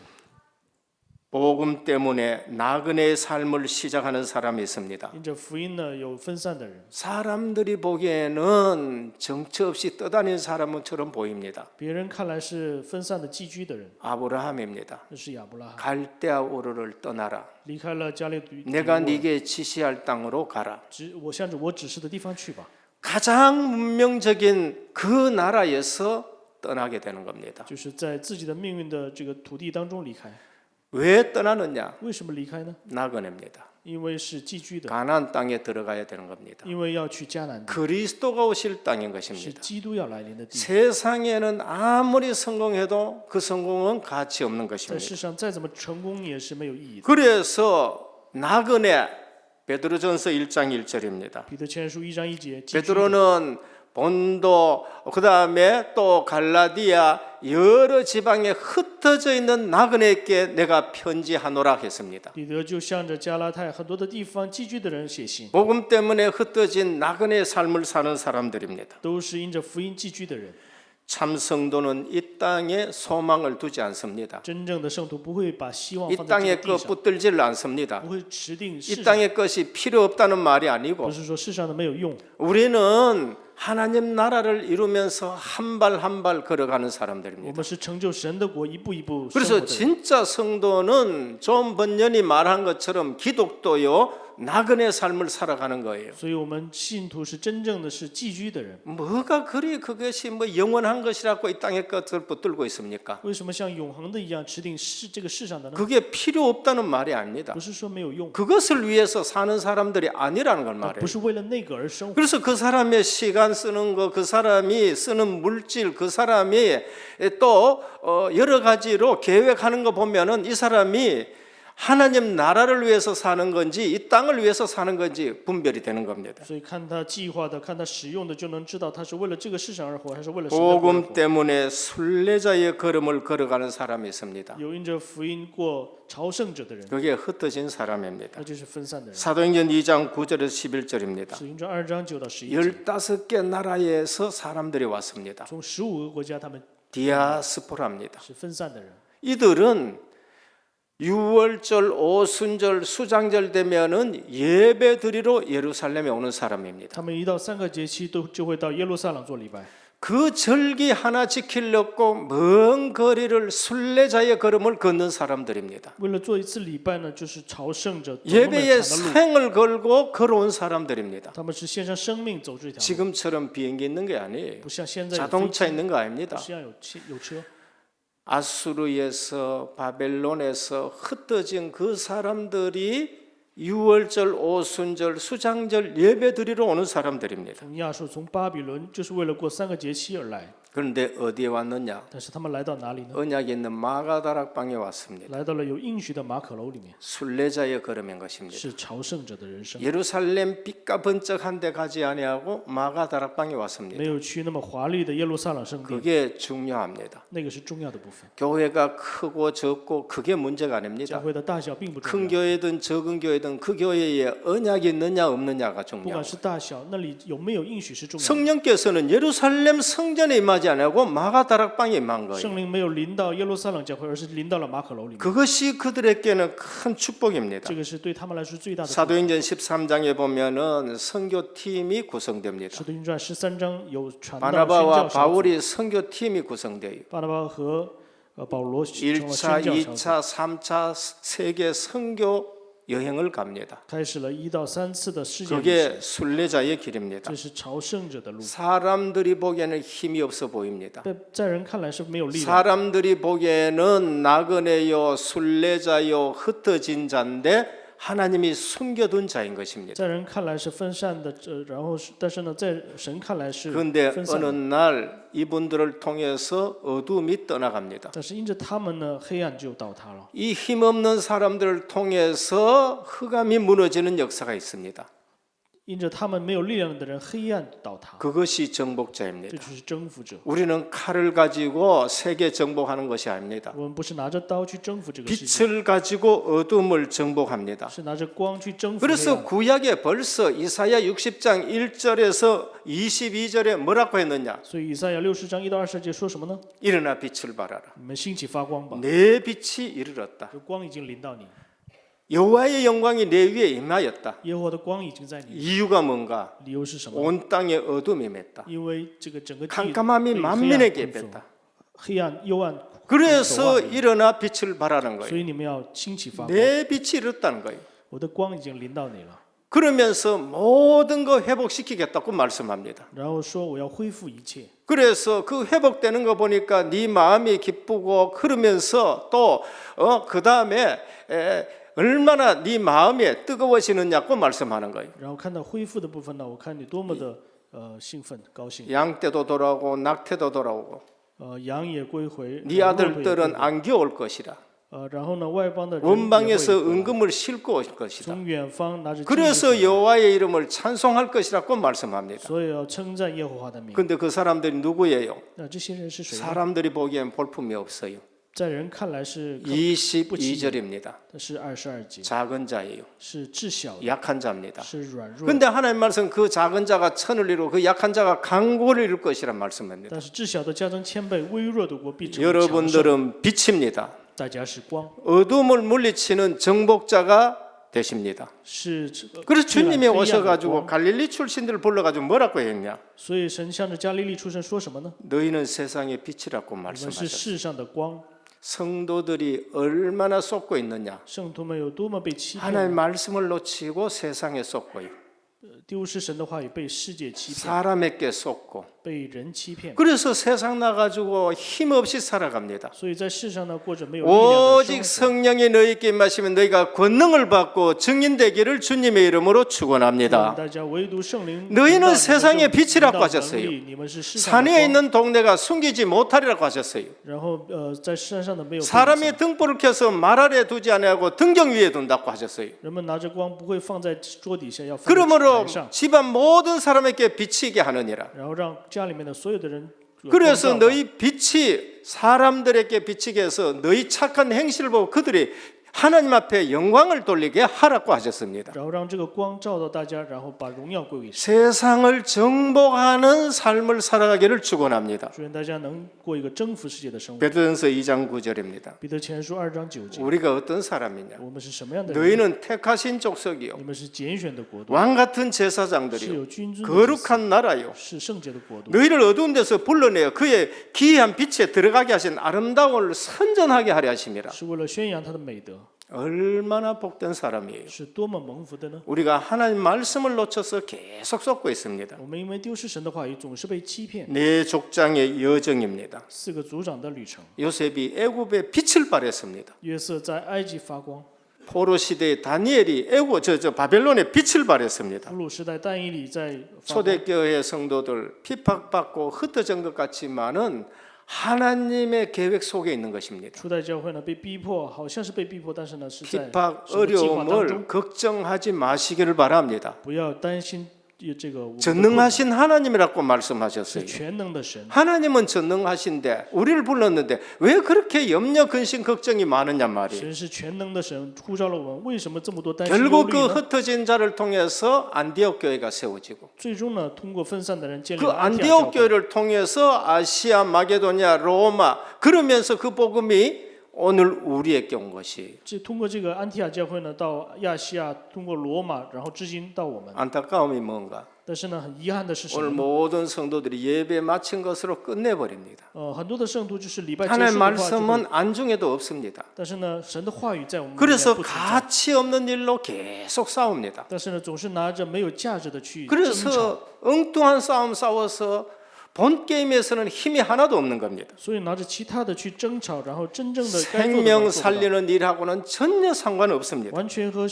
복음 때문에 나그네의 삶을 시작하는 사람이 있습니다. 因着福音呢，有分散的人， 사람들이 보기에는 정처 없이 떠다니는 사람처럼 보입니다. 别人看来是分散的寄居的人， 아브라함입니다. 那是亚伯拉罕， 갈대아 우르를 떠나라. 离开了加列底， 내가 네게 지시할 땅으로 가라. 我向着我指示的地方去吧。 가장 문명적인 그 나라에서 떠나게 되는 겁니다. 就是在自己的命运的这个土地当中离开。 왜 떠나느냐? 为什么离开呢？ 나그네입니다. 因为是寄居的， 가나안 땅에 들어가야 되는 겁니다. 因为要去迦南地， 그리스도가 오실 땅인 是 것입니다. 基督要来临的地。 세상에는 아무리 성공해도 그 성공은 가치 없는 在 것입니다. 世上再怎么成功也是没有意义的。 그래서 나그네 베드로전서 1장 1절입니다. 彼得前书1章1节，寄居的 베드로는 본도 그다음에 또 갈라디아 여러 지방에 흩어져 있는 나그네에게 내가 편지하노라 했습니다. 彼得就向着加拉太很多的地方寄居的人写信， 복음 때문에 흩어진 나그네 삶을 사는 사람들입니다. 都是因着福音寄居的人。 참 성도는 이 땅에 소망을 두지 않습니다. 真正的圣徒不会把希望 이 放在这 땅의 个地 것 上， 붙들지를 않습니다. 不会持定 이 世上， 땅의 것이 필요 없다는 말이 아니고 不是说世上的没有用。 우리는 하나님 나라를 이루면서 한 발 한 발 걸어가는 我 사람들입니다. 们是成就神的国，一步一步生活 그래서 的人。 진짜 성도는 존 번연이 말한 것처럼 기독도요 나그네 삶을 살아가는 거예요. 所以我们信徒是真正的是寄居的人。 뭐가 그리 그것이 뭐 영원한 것이라고 이 땅의 것을 붙들고 있습니까? 为什么像永恒的一样持定这个世上的呢？ 그게 필요 없다는 말이 아닙니다. 不是说没有用， 그것을 위해서 사는 사람들이 아니라는 걸 不 말해요. 是为了那个而生活。 그래서 그 사람의 시간 쓰는 거, 그 사람이 쓰는 물질, 그 사람이 또 여러 가지로 계획하는 거 보면은 이 사람이 하나님 나라를 위해서 사는 건지 이 땅을 위해서 사는 건지 분별이 되는 겁니다. 所以看他计划的，看他使用的，就能知道他是为了这个世上而活，还是为了神的国而 복음 活。 때문에 순례자의 걸음을 걸어가는 사람이 있습니다. 有因着福音过朝圣者的人， 그게 흩어진 사람입니다. 那就是分散的人。 사도행전 2장 9절에서 11절입니다. 使徒行传2章9到11节， 15개 나라에서 사람들이 왔습니다. 从15个国家，他们 디아스포라입니다. 是分散的人。 이들은 6월절, 오순절, 수장절 되면은 예배 드리러 예루살렘에 오는 사람입니다. 他们一到3个节期，就会到耶路撒冷做礼拜。 그 절기 하나 지키려고 먼 거리를 순례자의 걸음을 걷는 사람들입니다. 为了做一次礼拜呢，就是朝圣者走那么 예배에 长的路， 생을 걸고 걸어온 사람들입니다. 他们是献上生命走这条路， 지금처럼 비행기 있는 게 아니에요. 不像现在有飞 자동차 机， 있는 거 不 아닙니다. 是要有车。 아수르에서 바벨론에서 흩어진 그 사람들이 6월절, 오순절, 수장절 예배 드리러 오는 사람들입니다. 从亚述从巴比伦，就是为了过3个节期而来。 그런데 어디에 왔느냐? 但是他们来到哪里呢？ 언약에 있는 마가다락방에 왔습니다. 来到了有应许的马可楼里面， 순례자의 걸음인 것입니다. 是朝圣者的人生， 예루살렘 빛과 번쩍한 데 가지 아니하고 마가다락방에 왔습니다. 没有去那么华丽的耶路撒冷圣殿， 그게 중요합니다. 那个是重要的部分。 교회가 크고 적고 그게 문제가 教 아닙니다. 会的大小并不重 큰 要， 교회든 적은 교회든 그 교회에 언약이 있느냐 없느냐가 不管 중요합니다. 是大小，那里有没有应许是重要的。 성령께서는 예루살렘 성전에 임하지 임하지 않고 마가다락방에 임한 거예요. 圣灵没有临到耶路撒冷教会，而是临到了马可楼里面。 그것이 그들에게는 큰 축복입니다. 这个是对他们来说最大的祝福。 사도행전 13장에 보면은 선교팀이 구성됩니다. 使徒行传13章有传道宣 바나바와 教小组， 바울이 선교팀이 구성돼요. 巴拿巴和保罗成了 1차, 宣教小组， 2차, 3차 세계 선교 여행을 갑니다. 开始了1到3次的世界旅行， 그게 순례자의 길입니다. 这是朝圣者的路。 사람들이 보기에는 힘이 없어 보입니다. 在人看来是没有力量的， 사람들이 보기에는 나그네요, 순례자요, 흩어진 자인데 하나님이 숨겨둔 자인 것입니다. 在人看来是分散的，然后但是呢，在神看来是 그런데 分散 어느 的。 날 이분들을 통해서 어둠이 떠나갑니다. 但是因着他们呢，黑暗就倒塌了。 이 힘없는 사람들을 통해서 흑암이 무너지는 역사가 있습니다. 因着他们没有力量的人，黑暗倒塌， 그것이 这 정복자입니다. 就是征服者。 우리는 칼을 가지고 세계 정복하는 것이 아닙니다. 我们不是拿着刀去征服这个世界， 빛을 가지고 어둠을 정복합니다. 是拿着光去征服黑 그래서 暗。 구약에 벌써 이사야 60장 1절에서 22절에 뭐라고 했느냐? 所以以赛亚60章1到20节说什么呢？ 일어나 빛을 발하라. 你们兴起发光吧， 내 빛이 이르렀다. 这光已经临到你， 여호와의 영광이 내 위에 임하였다. 耶和华的光已经在你。 이유가 뭔가? 理由是什么？ 온 땅에 어둠이 맸다. 因为这个整个地 캄캄함이 被黑暗 만민에게 捆锁 뺐다. 黑暗幽暗， 그래서 일어나 빛을 발하는 所 거예요. 以你们要兴起发光。 내 빛이 이렇다는 거예요. 我的光已经临到你了， 그러면서 모든 거 회복시키겠다고 말씀합니다. 然后说我要恢复一切。 그래서 그 회복되는 거 보니까 네 마음이 기쁘고 그러면서 또 그 다음에 얼마나 네 마음이 뜨거워지느냐고 말씀하는 거예요. 然后看到恢复的部分呢，我看你多么的兴奋高兴。 양떼도 돌아오고 낙태도 돌아오고 羊也归回， 네 骆驼也归 아들들은 回 안겨올 것이라. 然后呢，外邦的人也 원방에서 会回来 은금을 싣고 올 것이다. 从远方拿着金银 그래서 回来 여호와의 이름을 찬송할 것이라고 말씀합니다. 所以要称赞耶和华的名。 근데 그 사람들이 누구예요? 那这些人是谁呢？ 사람들이 보기엔 볼품이 없어요. 在人看来是 22절입니다. 是22节， 작은 자예요. 是至小的， 약한 자입니다. 是软弱的。 근데 하나님 말씀 그 작은 자가 천을 이루고 그 약한 자가 강고를 이룰 것이란 말씀입니다. 但是至小的加增千倍，微弱的国必成为强盛。 여러분들은 빛입니다. 大家是光， 어둠을 물리치는 정복자가 되십니다. 是 그래서 驱赶 주님이 黑暗的 오셔가지고 光。 갈릴리 출신들을 불러가지고 뭐라고 했냐? 所以神向着加利利出生说什么呢？ 너희는 세상의 빛이라고 你们是 말씀하셨어요. 世上的光。 성도들이 얼마나 쏟고 있느냐? 圣徒们有多么被欺骗 하나님 呢？ 말씀을 놓치고 세상에 쏟고요. 丢失神的话语，被世界欺骗， 사람에게 쏟고. 被人欺骗。 그래서 세상 나가지고 힘없이 살아갑니다. 所以在世上呢，过着没有力量的 오직 生活。 성령이 너희에게 임하시면 너희가 권능을 받고 증인되기를 주님의 이름으로 愿 축원합니다. 大家唯独圣灵。 너희는 领导 세상의 你们就 빛이라고 领导 하셨어요. 能力你们是世上的 산에 光。 있는 동네가 숨기지 못하리라고 하셨어요. 然后在山上的没有被隐 사람이 藏 등불을 켜서 말 아래 두지 아니하고 등경 위에 둔다고 하셨어요. 人们拿着光不会放在桌底下，要放在 그러므로 台上， 집안 모든 사람에게 비치게 하느니라. 然后让家里面的所有的人有光 그래서 照吧。 너희 빛이 사람들에게 비치게 해서 너희 착한 행실을 보고 그들이 하나님 앞에 영광을 돌리게 하라고 하셨습니다. 然后让这个光照到大家，然后把荣耀归给神。 세상을 정복하는 삶을 살아가기를 축원합니다. 祝愿大家能过一个征服世界的生活。 베드로전서 2장 9절입니다. 彼得前书2章9节， 우리가 어떤 사람이냐? 我们是什么样的人？ 너희는 택하신 족속이요, 你们是拣选的国度， 왕 같은 是 제사장들이요, 有君尊的子 거룩한 나라요. 是圣洁的国度。 너희를 어두운 데서 불러내어 그의 기이한 빛에 들어가게 하신 아름다움을 선전하게 하려 하심이라. 是为了宣扬他的美德， 얼마나 복된 사람이에요. 是多么蒙福的呢？ 우리가 하나님 말씀을 놓쳐서 계속 쏟고 있습니다. 我们因为丢失神的话语，总是被欺骗。 네 족장의 여정입니다. 4个族长的旅程， 요셉이 애굽에 빛을 발했습니다. 约瑟在埃及发光， 포로 시대의 다니엘이 바벨론에 빛을 발했습니다. 俘虏时代但以理在发光。 초대교회 성도들 핍박받고 흩어진 것 같지만은 하나님의 계획 속에 있는 것입니다. 初代教会呢被逼迫，好像是被逼迫，但是呢是在 핍박 神的计划当中 어려움을 。 걱정하지 마시기를 바랍니다. 不要担心这个我们的困难 전능하신 하나님이라고 是 말씀하셨어요. 全能的神， 하나님은 전능하신데 우리를 불렀는데 왜 그렇게 염려, 근심, 걱정이 많으냐 말이에요. 神是全能的神，呼召了我们，为什么这么多担心忧 결국 虑 그 呢？ 흩어진 자를 통해서 안디옥 교회가 세워지고 最终呢，通过分散的人建立 그 了安提阿 안디옥 教会， 교회를 통해서 아시아, 마게도니아, 로마 그러면서 그 복음이 오늘 우리에게 온 것이 通过这个安提阿教会呢，到亚细亚，通过罗马，然后至今到我们。 안타까움이 뭔가 但是呢，很遗憾的是什 오늘 么呢？ 모든 성도들이 예배 마친 것으로 끝내버립니다. 很多的圣徒就是礼拜结 하나님의 束的话就会， 말씀은 안중에도 없습니다. 但是呢，神的话语在我们里面 그래서 不存在。 가치 없는 일로 계속 싸웁니다. 但是呢，总是拿着没有价值的去争吵， 그래서 엉뚱한 싸움 싸워서 본 게임에서는 힘이 하나도 없는 겁니다. 所以拿着其他的去争吵，然后真正的该做的 생명 都做不到 살리는 일하고는 전혀 상관없습니다. 完全和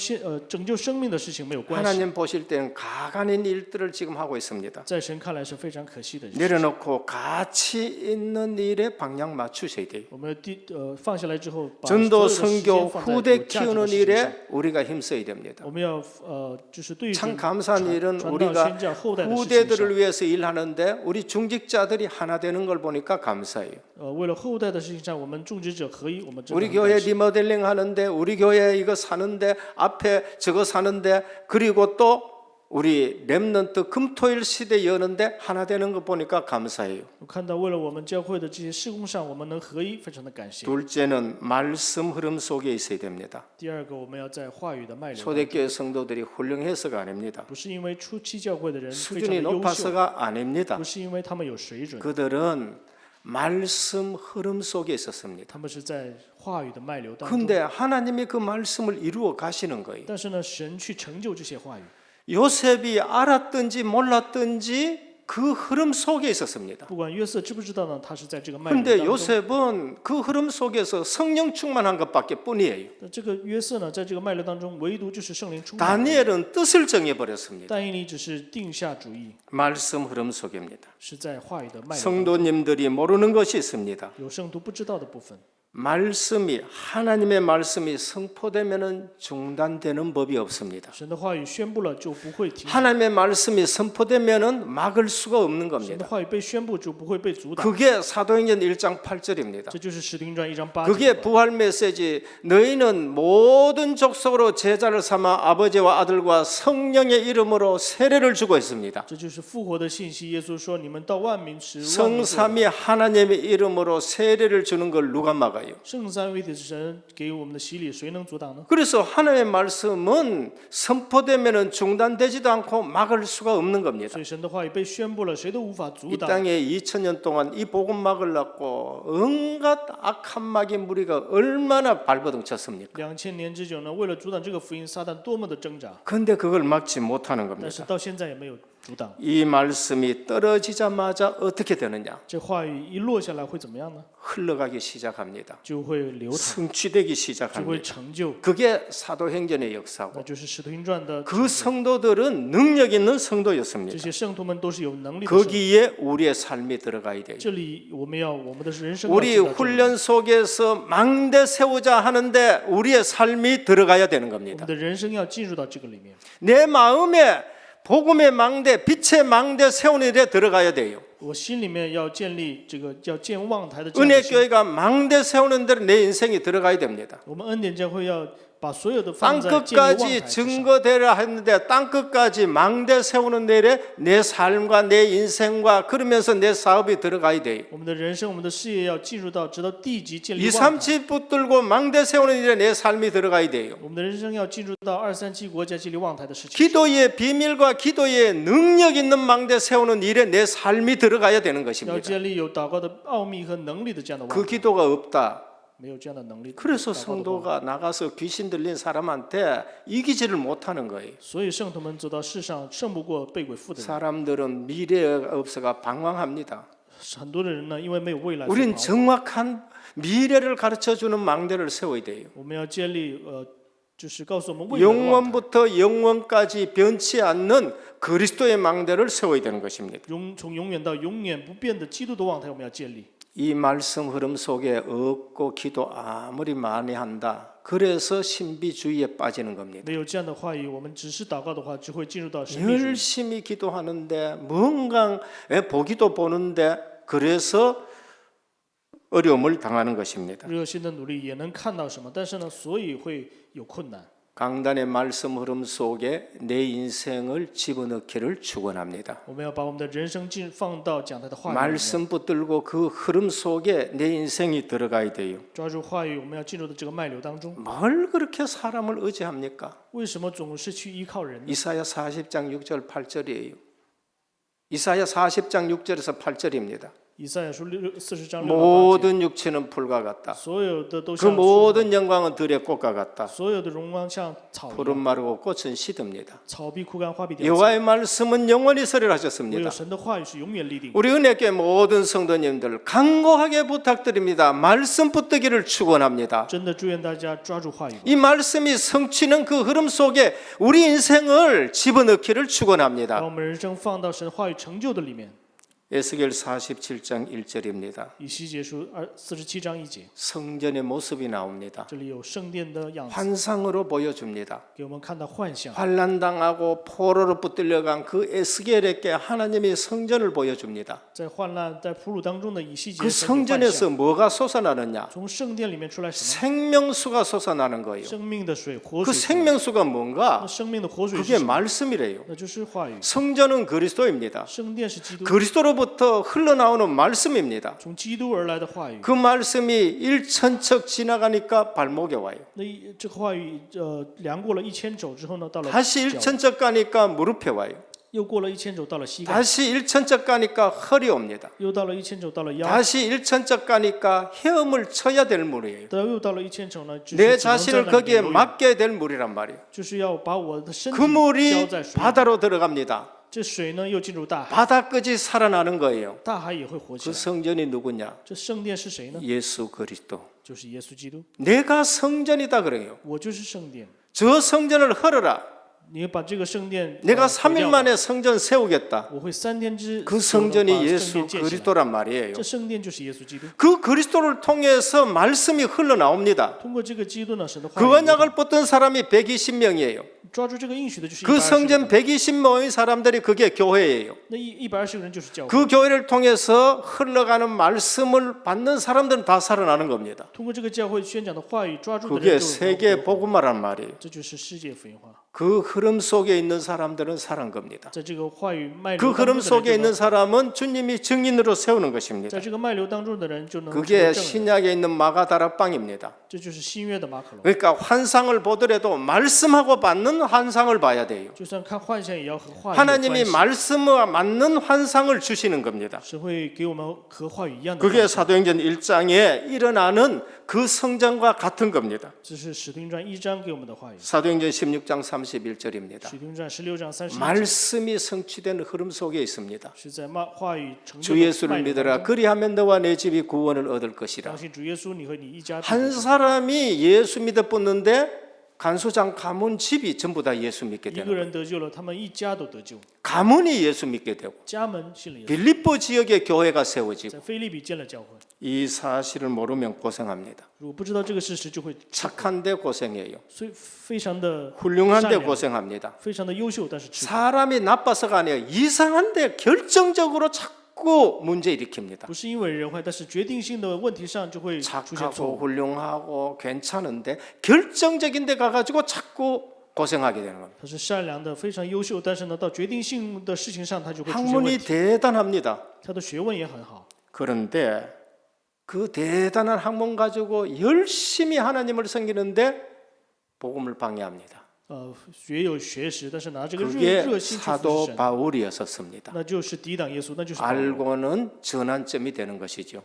拯救生命的事情没有关系。 하나님 보실 때는 가관인 일들을 지금 하고 있습니다. 在神看来是非常可惜的事情。 내려놓고 가치 있는 일에 방향 맞추셔야 돼요. 我们放下来之后，把 전도 所有的时 선교 间放在 후대 有价值的 키우는 事情上。 일에 우리가 힘써야 됩니다. 我们要就是对 참 准 감사한 일은 传道 우리가 宣教后代的事情上。 후대들을 위해서 일하는데 우리 중직자들이 하나 되는 걸 보니까 감사해요. 为了后代的事情上，我们种植者合一，我们真的 우리 很 교회 感谢 리모델링 하는데 우리 교회 이거 사는데 앞에 저거 사는데 그리고 또 우리 렘넌트 금토일 시대 여는데 하나 되는 거 보니까 감사해요. 我看到为了我们教会的这些事工上，我们能合一，非常的感谢。 둘째는 말씀 흐름 속에 있어야 됩니다. 第二个，我们要在话语的脉流当中， 초대교회 성도들이 훌륭해서가 아닙니다. 不是因为初期教会的人非常的 수준이 优秀， 높아서가 아닙니다. 不是因为他们有水准， 그들은 말씀 흐름 속에 있었습니다. 他们是在话语的脉流当中。 근데 하나님이 그 말씀을 이루어 가시는 거예요. 但是呢，神去成就这些话语。 요셉이 알았든지 몰랐든지 그 흐름 속에 있었습니다. 不管约瑟知不知道呢，他是在这个脉流 근데 当中。 요셉은 그 흐름 속에서 성령 충만한 것밖에 뿐이에요. 那这个约瑟呢，在这个脉流当中，唯独就是圣灵充满。 다니엘은 뜻을 정해버렸습니다. 但以理只是定下主意， 말씀 흐름 속입니다. 是在话语的脉流当中。 성도님들이 모르는 것이 있습니다. 有圣徒不知道的部分。 말씀이 하나님의 말씀이 선포되면은 중단되는 법이 없습니다. 神的话语宣布了就不会停止， 하나님의 말씀이 선포되면은 막을 수가 없는 神的 겁니다. 话语被宣布就不会被阻挡。 그게 사도행전 1장 8절입니다. 这就是使徒行传1章8 그게 节。 부활 메시지. 너희는 모든 족속으로 제자를 삼아 아버지와 아들과 성령의 이름으로 세례를 주고 있습니다. 这就是复活的信息。耶稣说：“你们到万民使万民作 성삼위 하나님의 이름으로 세례를 주는 걸 누가 막아요? 圣三位一体之神给我们的洗礼，谁能阻挡呢？ 그래서 하나님의 말씀은 선포되면은 중단되지도 않고 막을 수가 없는 겁니다. 所以神的话语被宣布了，谁都无法阻 이 挡。 땅에 2000년 동안 이 복음 막으려고 온갖 악한 마귀 무리가 얼마나 발버둥 쳤습니까? 2000年之久呢，为了阻挡这个福音，撒旦多么的挣扎， 근데 그걸 막지 못하는 但是 겁니다. 到现在也没有阻挡。 이 말씀이 떨어지자마자 어떻게 되느냐? 这话语一落下来会怎么样呢？ 흘러가기 시작합니다. 就会流淌， 성취되기 就会 시작합니다. 成就。 그게 사도행전의 那 역사고 就是使徒行传的 그 성도들은 능력 있는 这 성도였습니다. 些圣徒们都是有能力的圣徒。 거기에 우리의 삶이 들어가야 돼요. 这里我们的人生要 우리 知道这里 훈련 속에서 망대 세우자 하는데 우리의 삶이 들어가야 되는 我 겁니다. 们的人生要进入到这个里面。 내 마음에 복음의 망대, 빛의 망대 세우는 일에 들어가야 돼요. 我心里面要建立这个叫建望台的这样的 은혜 心。 교회가 망대 세우는 대로 내 인생이 들어가야 됩니다. 我们恩典教会要把所有的放 땅 在建立望台 끝까지 之上。 증거되라 했는데 땅 끝까지 망대 세우는 내래 내 삶과 내 인생과 그러면서 내 사업이 들어가야 돼요. 我们的人生、我们的事业要进入到直到地级建立 2, 望台。 3집 붙들고 망대 세우는 일에 내 삶이 들어가야 돼요. 我们的人生要进入到2、3、7国家建立望台的事情。 기도의 비밀과 기도의 능력 있는 망대 세우는 일에 내 삶이 들어가야 되는 要 것입니다. 建立有祷告的奥秘和能力的这样的望 그 台。 기도가 없다. 没有这样的能力。 그래서 祷告的望 성도가 나가서 귀신 들린 사람한테 이기지를 못하는 거예요. 所以圣徒们走到世上，胜不过被鬼附的人。 사람들은 미래가 없어가 방황합니다. 很多的人呢，因为没有未来，所以 우린 彷徨 정확한 미래를 가르쳐주는 망대를 세워야 돼요. 我们要建立就是告诉我们未来的望台。 영원부터 영원까지 변치 않는 그리스도의 망대를 세워야 되는 것입니다. 从永远到永远不变的基督的望台，我们要建立。이 말씀 흐름 속에 없고 기도 아무리 많이 한다. 그래서 신비주의에 빠지는 겁니다. 没有这样的话语，我们只是祷告的话，只会进入到神秘主义。 열심히 기도하는데 뭔가 보기도 보는데 그래서 어려움을 당하는 것입니다. 热心的努力也能看到什么，但是呢，所以会有困难。 강단의 말씀 흐름 속에 내 인생을 집어넣기를 축원합니다. 我们要把我们的人生放到讲他的话语里面， 말씀 붙들고 그 흐름 속에 내 인생이 들어가야 돼요. 抓住话语，我们要进入到这个脉流当中。 뭘 그렇게 사람을 의지합니까? 为什么总是去依靠人呢？ 이사야 40장 6절 8절이에요. 이사야 40장 6절에서 8절입니다. 以赛亚书40章6到8节， 모든 육체는 풀과 같다. 所有的都 그 像树， 모든 영광은 들의 꽃과 같다. 所有的荣光像草一 푸른 样， 마르고 꽃은 시듭니다. 草必枯干，花必凋谢。 여호와의 말씀은 영원히 唯 설을하셨습니다. 有神的话语是永远立定。 우리 은혜교회 모든 성도님들 간곡하게 부탁드립니다. 말씀 붙들기를 축원합니다. 真的祝愿大家抓住话语吧， 이 말씀이 성취는 그 흐름 속에 우리 인생을 집어넣기를 把 축원합니다. 我们人生放到神话语成就的里面。 에스겔 47장 1절입니다. 以西结书47章1节， 성전의 모습이 나옵니다. 这里有圣殿的样子， 환상으로 보여줍니다. 给我们看到幻象。 환난당하고 포로로 붙들려간 그 에스겔에게 하나님이 성전을 보여줍니다. 在患难、在俘虏当中的以西结 그 神有幻 성전에서 象， 뭐가 솟아나느냐? 从圣殿里面出来什么？ 생명수가 솟아나는 거예요. 生命的水，活 그 水出来。 생명수가 那 뭔가? 生命的活水是 그게 什么？ 말씀이래요. 那就是话语。 성전은 그리스도입니다. 圣殿是基督， 그리스도로부터 흘러나오는 말씀입니다. 从基督而来的话语。 그 말씀이 1천척 지나가니까 발목에 와요. 那这个话语，量过了1000肘之后呢，到了 다시 脚， 1천척 가니까 무릎에 와요. 又过了1000肘到了膝盖， 다시 1천척 가니까 허리 옵니다. 又到了1000肘到了腰， 다시 1천척 가니까 헤엄을 쳐야 될 물이에요. 又到了1000肘呢，就是 내 只能在 자신을 那里 거기에 游泳， 맡게 될 물이란 말이에요. 就是要把我的身体 그 물이 浇在水里， 바다로 들어갑니다. 这水呢又进入大海， 바다까지 살아나는 거예요. 大海也会活起 그 来。 성전이 누구냐? 这圣殿是谁呢？ 예수 그리스도. 就是耶稣基督。 내가 성전이다 그래요. 我就是圣殿， 저 성전을 헐어라. 你把这个圣殿 내가 毁 3일 掉吧， 만에 성전 세우겠다. 我会3天之 그 久呢 성전이 把圣 예수 殿建起来。 그리스도란 말이에요. 这圣殿就是耶稣基督。 그 그리스도를 통해서 말씀이 흘러나옵니다. 通过这个基督呢，神的话 그 语 언약을 붙든 사람이 120명이에요. 抓住这个应许的就是 그 120 성전 120명의 사람들이 그게 교회예요. 那120个人就是教会。 그 교회를 통해서 흘러가는 말씀을 받는 사람들은 다 살아나는 겁니다. 通过这个教会宣讲的话语，抓住的 그게 人就 세계 복음화란 말이에요. 这就是世界福音化。 그 흐름 속에 있는 사람들은 살은 겁니다. 在这个话语脉 그 流当 흐름 中的 속에 人 있는 就能， 사람은 주님이 증인으로 세우는 것입니다. 在这个脉流当中的人就能成为 그게 证人。 신약에 있는 마가다락방입니다. 这就是新约的马可龙。 그러니까 환상을 보더라도 말씀하고 맞는 환상을 봐야 돼요. 就算看幻象，也要和话语有关 하나님이 系。 말씀과 맞는 환상을 주시는 겁니다. 是会给我们和话语一样的 그게 幻象。 사도행전 1장에 일어나는 그 성전과 같은 겁니다. 这是使徒行传1章给我们的话语。 사도행전 16장 31절입니다. 使徒行传16章31节 말씀이 성취된 흐름 속에 있습니다. 是在话语成就 주 的 예수를 脉流当 믿으라. 中。 그리하면 너와 내 집이 구원을 얻을 것이라. 相信主耶稣，你和你一家必 한 得救。 사람이 예수 믿어 붙는데 간소장 가문 집이 전부 다 예수 믿게 一个 되는 거예요. 人得救了，他们一家都得救， 가문이 예수 믿게 되고 家门信了耶稣， 빌립보 지역에 교회가 세워지고 在腓立比建了教会。 이 사실을 모르면 고생합니다. 如果不知道这个事实，就会 착한데 고생해요. 所以非常的 훌륭한데 善良 고생합니다. 非常的优秀，但是吃苦 사람이 나빠서가 아니에요. 이상한데 결정적으로 자꾸 문제 일으킵니다. 不是因为人坏，但是决定性的问题上就会出现错 착하고 误。 훌륭하고 괜찮은데 결정적인 데 가가지고 자꾸 고생하게 되는 겁니다. 他是善良的，非常优秀，但是呢，到决定性的事情上，他就会出现问 학문이 题。 대단합니다. 他的学问也很好， 그런데 그 대단한 학문 가지고 열심히 하나님을 섬기는데 복음을 방해합니다. 学有学识，但是拿这个 그게 热心去服 사도 侍神， 바울이었었습니다. 那就是抵挡耶稣，那就是保罗 알고는 전환점이 되는 것이죠.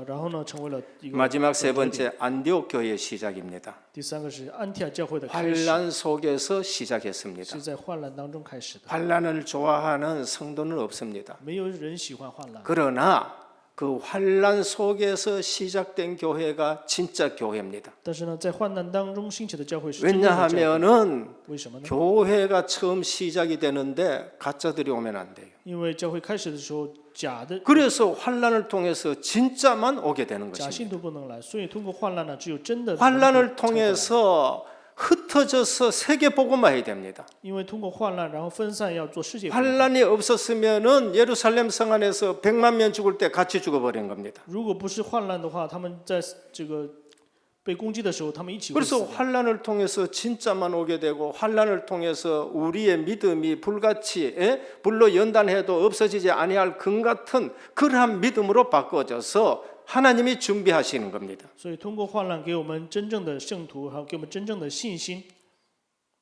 然后呢，成为了一个 마지막 세 번째 안디옥 교회의 시작입니다. 第三个是安提亚教会的开始， 환란 속에서 시작했습니다. 是在患难当中开始的。 환란을 좋아하는 성도는 없습니다. 没有人喜欢患难， 그러나 그 환난 속에서 시작된 교회가 진짜 교회입니다. 但是呢，在患难当中兴起的教会是真正的教会。 왜냐하면은 为什么呢？ 교회가 처음 시작이 되는데 가짜들이 오면 안 돼요. 因为教会开始的时候，假 그래서 환난을 통해서 진짜만 오게 되는 假 것입니다. 信徒不能来，所以通过患难呢，只有真的 환난을 통해서 흩어져서 세계 복음화해야 됩니다. 因为通过患难，然后分散要做世界福音。 환난이 없었으면은 예루살렘 성 안에서 100만 명 죽을 때 같이 죽어버린 겁니다. 如果不是患难的话，他们在这个被攻击的时候，他们一起会死 그래서 掉。 환난을 통해서 진짜만 오게 되고 환난을 통해서 우리의 믿음이 불같이 불로 연단해도 없어지지 아니할 금 같은 그러한 믿음으로 바꿔져서 하나님이 준비하시는 겁니다. 所以通过患难给我们真正的圣徒，还有给我们真正的信心。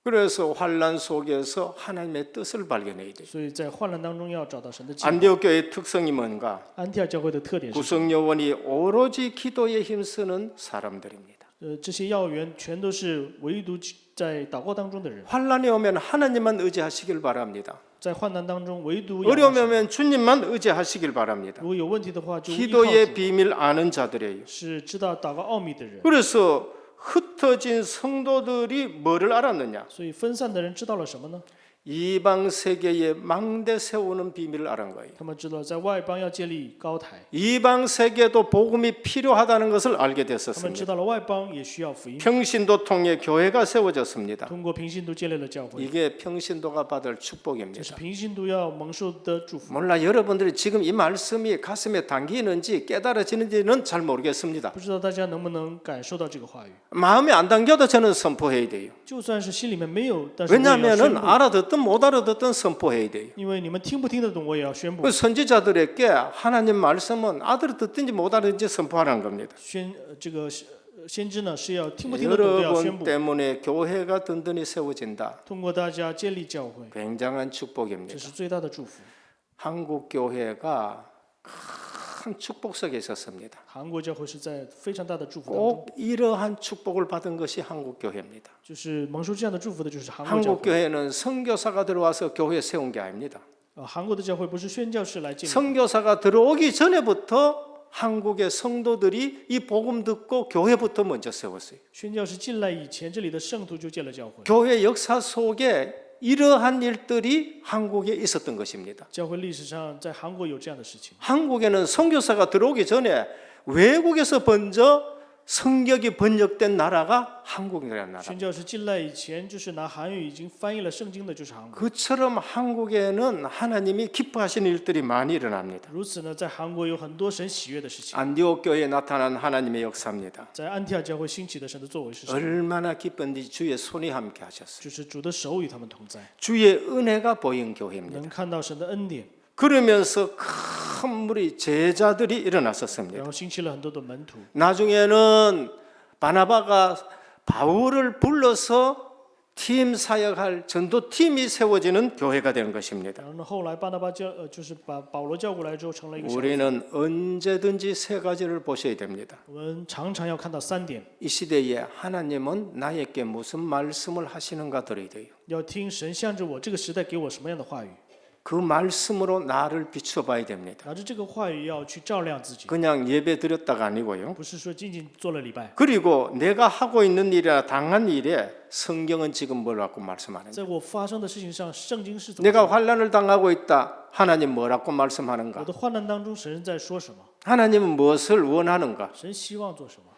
그래서 환난 속에서 하나님의 뜻을 발견해야 돼요. 所以在患难当中要找到神的计划。 안디옥 교회의 특성이 뭔가? 安提阿教会的特点是， 구성 요원이 오로지 기도에 힘쓰는 사람들입니다. 这些要员全都是唯独在祷告当中的人， 환난이 오면 하나님만 의지하시길 바랍니다. 在患难当中唯独仰望 어려움이 神 오면 주님만 의지하시길 바랍니다. 如果有问题的话，就依靠 기도의 主， 비밀 아는 자들이에요. 是知道祷告奥秘的人。 그래서 흩어진 성도들이 뭐를 알았느냐? 所以分散的人知道了什么呢？ 이방 세계에 망대 세우는 비밀을 알은 거예요. 他们知道在外邦要建立高台， 이방 세계도 복음이 필요하다는 것을 알게 他们知 됐었습니다. 道了外邦也需要福音。 평신도 통해 교회가 세워졌습니다. 通过平信徒建立了教会， 이게 평신도가 받을 这是 축복입니다. 平信徒要蒙受的祝福。 몰라 여러분들이 지금 이 말씀이 가슴에 당기는지 깨달아지는지는 잘 모르겠습니다. 不知道大家能不能感受到这个话语？ 마음에 안 당겨도 저는 선포해야 돼요. 就算是心里面没有，但是我也要宣 왜냐하면 布， 알아듣든 못 알아듣든 선포해야 돼요. 因为你们听不听得懂，我也要宣布 그 。 선지자들에게 하나님 말씀은 알아듣든지 못 알아듣든지 선포하라는 겁니다. 这个先知呢是要听不听得懂都要宣 여러분 布。 때문에 교회가 든든히 세워진다. 通过大家建立教会， 굉장한 这 축복입니다. 是最大的祝福。 한국 교회가 큰 축복 속에 있었습니다. 韩国教会是在非常大的祝福当中， 꼭 이러한 축복을 받은 것이 한국 교회입니다. 就是蒙受这样的祝福的，就是韩国教 한국 会。 교회는 선교사가 들어와서 교회 세운 게 아닙니다. 韩国的教会不是宣教士来建立， 선교사가 들어오기 전에부터 한국의 성도들이 이 복음 듣고 교회부터 먼저 세웠어요. 宣教士进来以前，这里的圣徒就建了教会。 교회 역사 속에 이러한 일들이 한국에 있었던 것입니다. 教会历史上在韩国有这样的事情。 한국에는 선교사가 들어오기 전에 외국에서 먼저 성경이 번역된 나라가 한국이라는 나라. 宣教士进来以前，就是拿韩语已经翻译了圣经的，就是韩国。 그처럼 한국에는 하나님이 기뻐하시는 일들이 많이 일어납니다. 如此呢，在韩国有很多神喜悦的事情。 안디옥 교회에 나타난 하나님의 역사입니다. 在安提阿教会兴起的神的作为是什么？ 얼마나 기쁜지 주의 손이 함께 하셨어요. 就是主的手与他们同在， 주의 은혜가 보인 교회입니다. 能看到神的恩典， 그러면서 큰 무리 제자들이 일어났었습니다. 然后兴起了很多的门徒。 나중에는 바나바가 바울을 불러서 팀 사역할 전도팀이 세워지는 교회가 되는 것입니다. 然后呢，后来巴拿巴就是把保罗叫过来之后，成了一个小组。 우리는 언제든지 세 가지를 보셔야 됩니다. 我们常常要看到3点， 이 시대에 하나님은 나에게 무슨 말씀을 하시는가 들어야 돼요. 要听神向着我这个时代给我什么样的话语， 그 말씀으로 나를 비춰봐야 됩니다. 拿着这个话语要去照亮自己， 그냥 예배 드렸다가 아니고요. 不是说仅仅做了礼拜。 그리고 내가 하고 있는 일이나 당한 일에 성경은 지금 뭐라고 말씀하는가? 在我发生的事情上，圣经是怎么 내가 说？ 환난을 당하고 있다. 하나님 뭐라고 我 말씀하는가? 的患难当中，神在说什么？ 하나님은 무엇을 원하는가? 神希望做什么？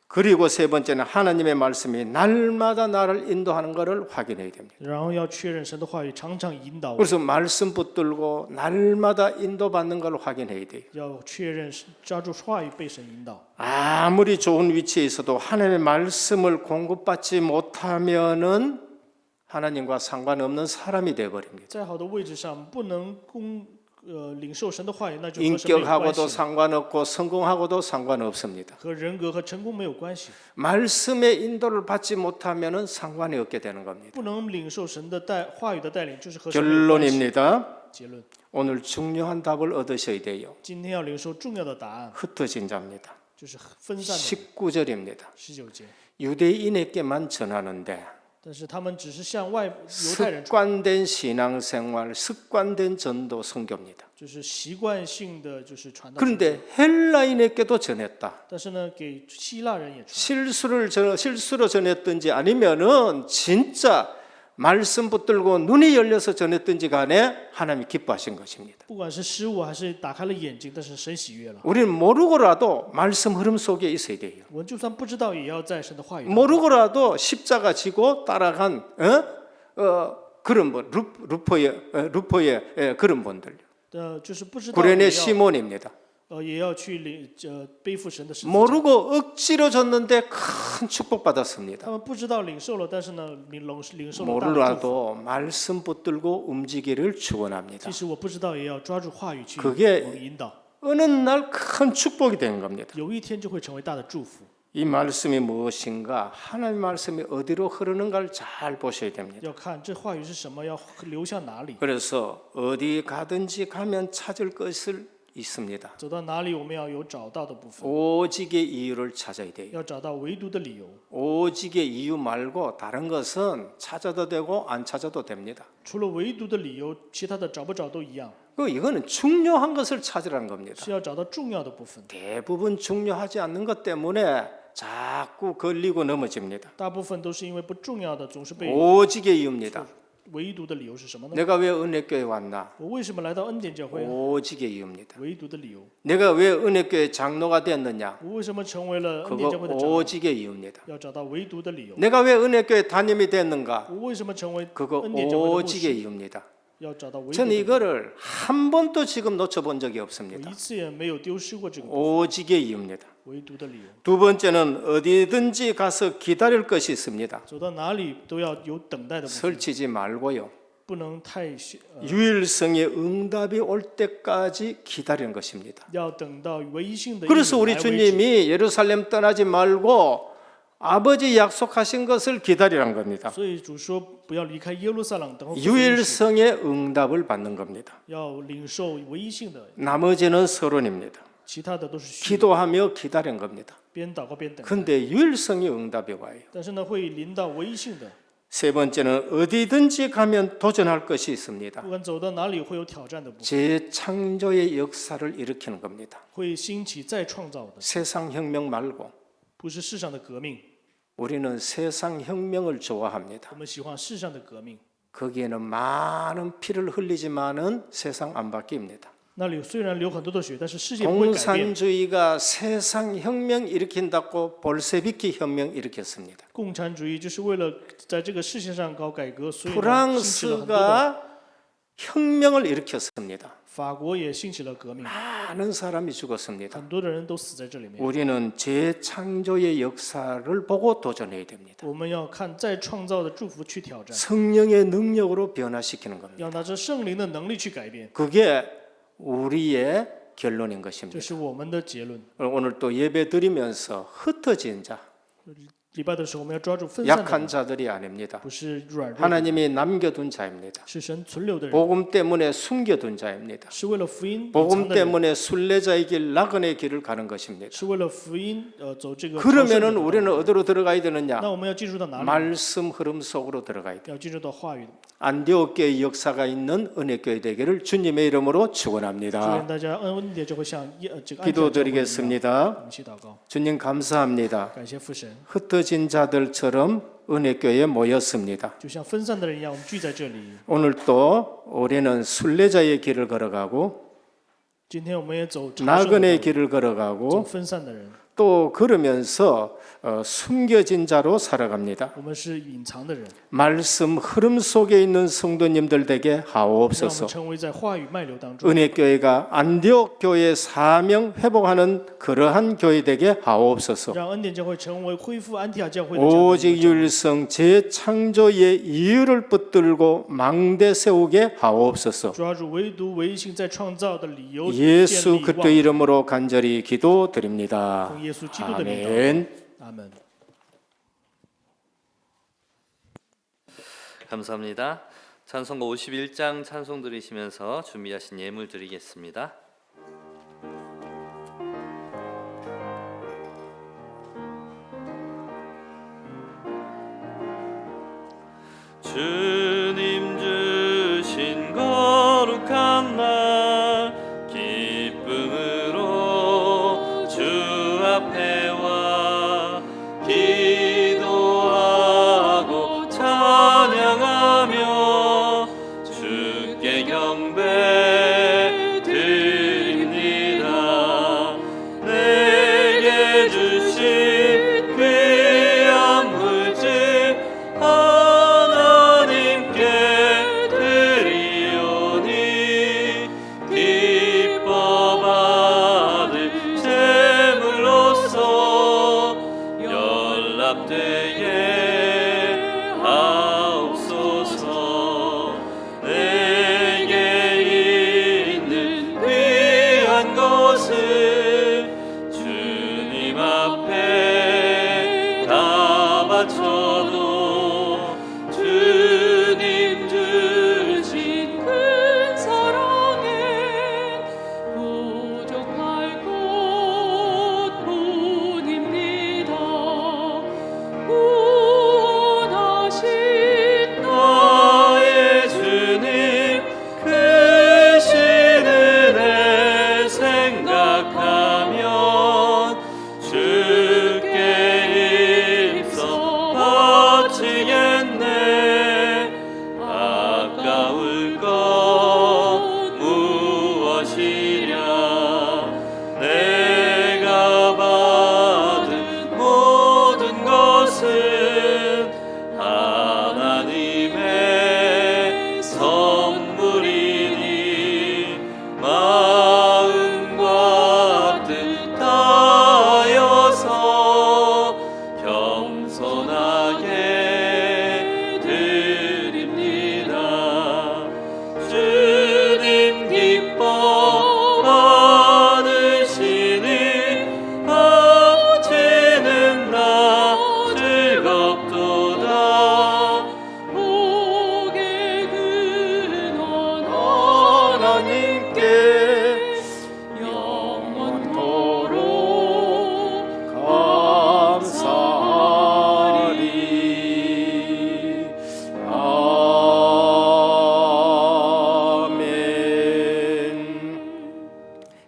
그리고 세 번째는 하나님의 말씀이 날마다 나를 인도하는 것을 확인해야 됩니다. 然后要确认神的话语常常引导我， 그래서 말씀 붙들고 날마다 인도받는 걸 확인해야 돼요. 要确认抓住话语被神引导。 아무리 좋은 위치에 있어도 하나님의 말씀을 공급받지 못하면은 하나님과 상관없는 사람이 되어 버립니다. 在好的位置上，不能领受神的话语，那就和神没有关 인격하고도 系， 상관없고 성공하고도 상관없습니다. 和人格和成功没有关系。 말씀의 인도를 받지 못하면은 상관이 없게 되는 겁니다. 不能领受神的话语的带领，就是和神没有关系。 결론입니다. 结论， 오늘 중요한 답을 얻으셔야 돼요. 今天要领受重要的答案， 흩어진 자입니다. 就是分散的。 19절입니다. 19节， 유대인에게만 전하는데 但是他们只是向犹太人传， 습관된 신앙생활, 습관된 전도 선교입니다. 就是习惯性的就是传道。 그런데 헬라인에게도 전했다. 但是呢，给希腊人也传， 실수로 전했든지 아니면은 진짜 말씀 붙들고 눈이 열려서 전했든지 간에 하나님이 기뻐하신 것입니다. 不管是失误还是打开了眼睛，但是神喜悦了。 우리는 모르고라도 말씀 흐름 속에 있어야 돼요. 我们就算不知道，也要在神的话语当中。 모르고라도 십자가 지고 따라간 그런 분, 루포의 그런 분들. 就是不知道 구레네 시몬입니다. 也要去背负神的十字架。 모르고 억지로 줬는데 큰 축복 받았습니다. 他们不知道领受了，但是呢，领受了大的祝福。 모르라도 말씀 붙들고 움직이기를 축원합니다. 即使我不知道，也要抓住话语去 그게 引导。 어느 날 큰 축복이 되는 겁니다. 有一天就会成为大的祝福。 이 말씀이 무엇인가? 하나님의 말씀이 어디로 흐르는가를 잘 보셔야 됩니다. 要看这话语是什么，要流向哪里。 그래서 어디 가든지 가면 찾을 것을 있습니다. 走到哪里，我们要有找到的部分， 오직의 이유를 찾아야 돼요. 要找到唯独的理由。 오직의 이유 말고 다른 것은 찾아도 되고 안 찾아도 됩니다. 除了唯独的理由，其他的找不找都一样， 이거는 중요한 것을 찾으라는 겁니다. 是要找到重要的部分。 대부분 중요하지 않는 것 때문에 자꾸 걸리고 넘어집니다. 大部分都是因为不重要的，总是被 오직의 이유입니다. 唯独的理由是什么呢？ 내가 왜 은혜교회 왔나? 我为什么来到恩典教会？ 오직의 이유입니다. 唯独的理由。 내가 왜 은혜교회 장로가 됐느냐? 我为什么成为了恩典教会的 그거 长老？ 오직의 이유입니다. 要找到唯独的理由。 내가 왜 은혜교회 담임이 됐는가? 我为什么成为 그거 恩典教会的牧 오직의 师？ 이유입니다. 要找到唯独的 저는 理由。 이거를 한 번도 지금 놓쳐본 적이 我 없습니다. 一次也没有丢失过这个 오직의 이유입니다. 唯独的理由。 두 번째는 어디든지 가서 기다릴 것이 있습니다. 走到哪里都要有等待的部分， 설치지 말고요. 不能太유일성의 응답이 올 때까지 기다리는 것입니다. 要等到唯一性的。 그래서 우리 주님이 예루살렘 떠나지 말고 아버지 약속하신 것을 기다리라는 겁니다. 所以主说不要离开耶路撒冷，等候父的应许 유일성의 응답을 받는 겁니다. 要领受唯一性的， 나머지는 서론입니다. 其他的都是虚。 기도하며 기다리는 겁니다. 边祷告边等。 근데 유일성의 응답이 와요. 但是呢，会临到唯一性的。 세 번째는 어디든지 가면 도전할 것이 있습니다. 不管走到哪里，会有挑战的部分， 재창조의 역사를 일으키는 겁니다. 会兴起再创造的， 세상 혁명 말고 不是世上的革命。 우리는 세상 혁명을 좋아합니다. 我们喜欢世上的革命， 거기에는 많은 피를 흘리지만은 세상 안 바뀝니다. 那里虽然流很多的血，但是世界不会改变。 공산주의가 세상 혁명 일으킨다고 볼세비키 혁명 일으켰습니다. 共产主义就是为了在这个世界上搞改革，所以呢兴起了很多的。 프랑스가 혁명을 일으켰습니다. 法国也兴起了革命， 많은 사람이 죽었습니다. 很多的人都死在这里面。 우리는 재창조의 역사를 보고 도전해야 됩니다. 我们要看再创造的祝福去挑战， 성령의 능력으로 변화시키는 겁니다. 要拿着圣灵的能力去改变， 그게 우리의 결론인 这 것입니다. 是我们的结论。 오늘 또 예배 드리면서 흩어진 자, 礼拜的时候，我们要抓住分散的 약한 人， 자들이 아닙니다. 不是软弱的， 하나님이 남겨둔 자입니다. 是神存留的人， 복음 때문에 숨겨둔 자입니다. 是为了福音隐藏 복음 的人， 때문에 순례자의 길, 낙원의 길을 가는 것입니다. 是为了福音走这个。 그러면은 우리는 어디로 들어가야 되느냐? 那我们要进入到哪里？ 말씀 흐름 속으로 들어가야 돼요. 要进入到话语。 안디옥교의 역사가 있는 은혜교회 되기를 주님의 이름으로 祝 축원합니다. 愿大家恩典就会像这个安提阿教会一样。 기도드리겠습니다. 我们一起祷告， 주님 감사합니다. 感谢父神， 흩어진 자들처럼 은혜교회에 모였습니다. 就像分散的人一样，我们聚在这里。 오늘 또 우리는 순례자의 길을 걸어가고 今天我们也走朝圣的 낙원의 道路 길을 走 걸어가고 分散的人， 또 그러면서 숨겨진 자로 살아갑니다. 我们是隐藏的人， 말씀 흐름 속에 있는 성도님들 되게 让我 하옵소서. 们成为在话语脉流当中， 은혜교회가 안디옥 교회의 사명 회복하는 그러한 교회 되게 하옵소서. 让恩典教会成为恢复安提阿教会的这样的一个 오직 教会 유일성 재창조의 이유를 붙들고 망대 세우게 하옵소서. 抓住唯独唯一性在创造的理由， 예수 建立 그리스도 望 이름으로 간절히 기도드립니다. 奉耶稣基督的名祷 아멘. 告，阿门。 감사합니다. 찬송가 51장 찬송 들으시면서 준비하신 예물 드리겠습니다.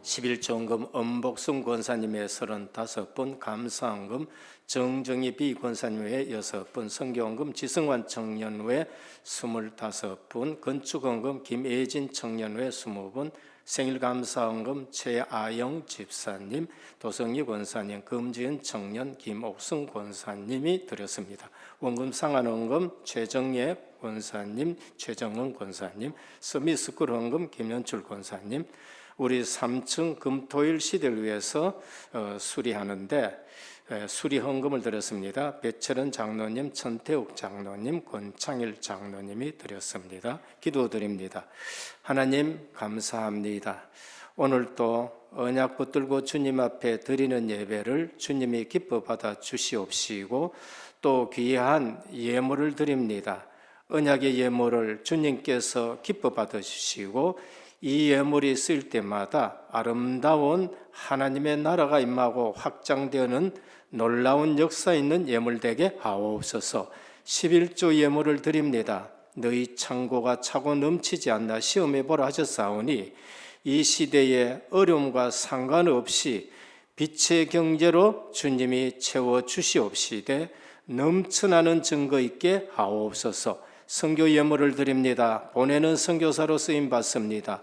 11조헌금 엄복순 권사님의 35분, 감사헌금 정정희 비 권사님의 6분, 선교헌금 지성환 청년회 25분, 건축헌금 김예진 청년회 20분, 생일감사헌금 최아영 집사님, 도성희 권사님, 금지은 청년 김옥승 권사님이 드렸습니다. 원금 상환헌금 최정예 권사님, 최정은 권사님, 서미스쿨 헌금 김현출 권사님, 우리 3층 금토일 시대를 위해서 수리하는데 수리 헌금을 드렸습니다. 배철은 장로님, 천태욱 장로님, 권창일 장로님이 드렸습니다. 기도드립니다. 하나님 감사합니다. 오늘도 언약 붙들고 주님 앞에 드리는 예배를 주님이 기뻐 받아 주시옵시고 또 귀한 예물을 드립니다. 언약의 예물을 주님께서 기뻐 받으시고 이 예물이 쓰일 때마다 아름다운 하나님의 나라가 임하고 확장되는 놀라운 역사 있는 예물 되게 하옵소서. 11조 예물을 드립니다. 너희 창고가 차고 넘치지 않나 시험해 보라 하셨사오니 이 시대의 어려움과 상관없이 빛의 경제로 주님이 채워 주시옵시되 넘쳐나는 증거 있게 하옵소서. 선교 예물을 드립니다. 보내는 선교사로 쓰임 받습니다.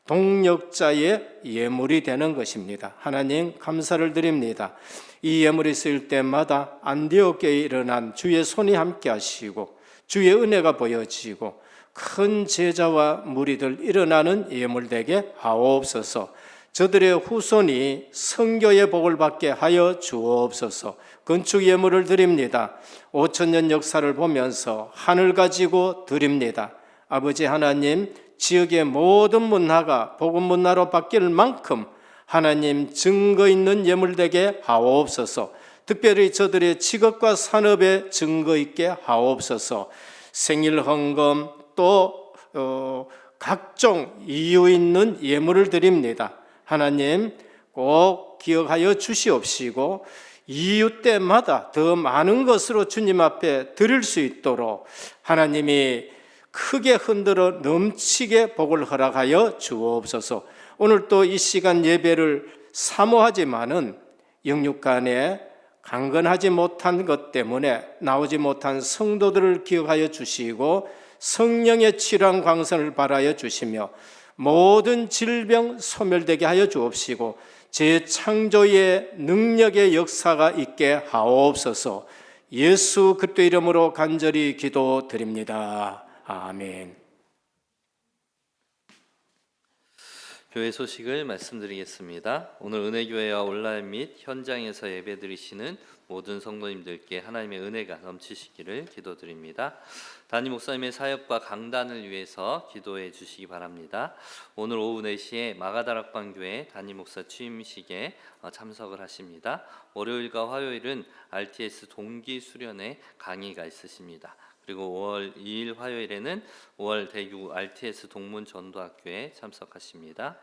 동력자의 예물이 되는 것입니다. 하나님 감사를 드립니다. 이 예물이 쓰일 때마다 안디옥에 일어난 주의 손이 함께 하시고 주의 은혜가 보여지고 큰 제자와 무리들 일어나는 예물 되게 하옵소서. 저들의 후손이 선교의 복을 받게 하여 주옵소서. 건축 예물을 드립니다. 5,000년 역사를 보면서 하늘 가지고 드립니다. 아버지 하나님, 지역의 모든 문화가 복음 문화로 바뀔 만큼 하나님 증거 있는 예물 되게 하옵소서. 특별히 저들의 직업과 산업에 증거 있게 하옵소서. 생일 헌금 또 각종 이유 있는 예물을 드립니다. 하나님 꼭 기억하여 주시옵시고 이유 때마다 더 많은 것으로 주님 앞에 드릴 수 있도록 하나님이 크게 흔들어 넘치게 복을 허락하여 주옵소서. 오늘 또 이 시간 예배를 사모하지만은 영육간에 강건하지 못한 것 때문에 나오지 못한 성도들을 기억하여 주시고 성령의 치료한 광선을 발하여 주시며 모든 질병 소멸되게 하여 주옵시고 재창조의 능력의 역사가 있게 하옵소서. 예수 그리스도 이름으로 간절히 기도드립니다. 아멘. 교회 소식을 말씀드리겠습니다. 오늘 은혜교회와 온라인 및 현장에서 예배드리시는 모든 성도님들께 하나님의 은혜가 넘치시기를 기도드립니다. 담임 목사님의 사역과 강단을 위해서 기도해 주시기 바랍니다. 오늘 오후 4시에 마가다락방교회 담임 목사 취임식에 참석을 하십니다. 월요일과 화요일은 RTS 동기 수련회 강의가 있으십니다. 그리고 5월 2일 화요일에는 5월 대구 RTS 동문전도학교에 참석하십니다.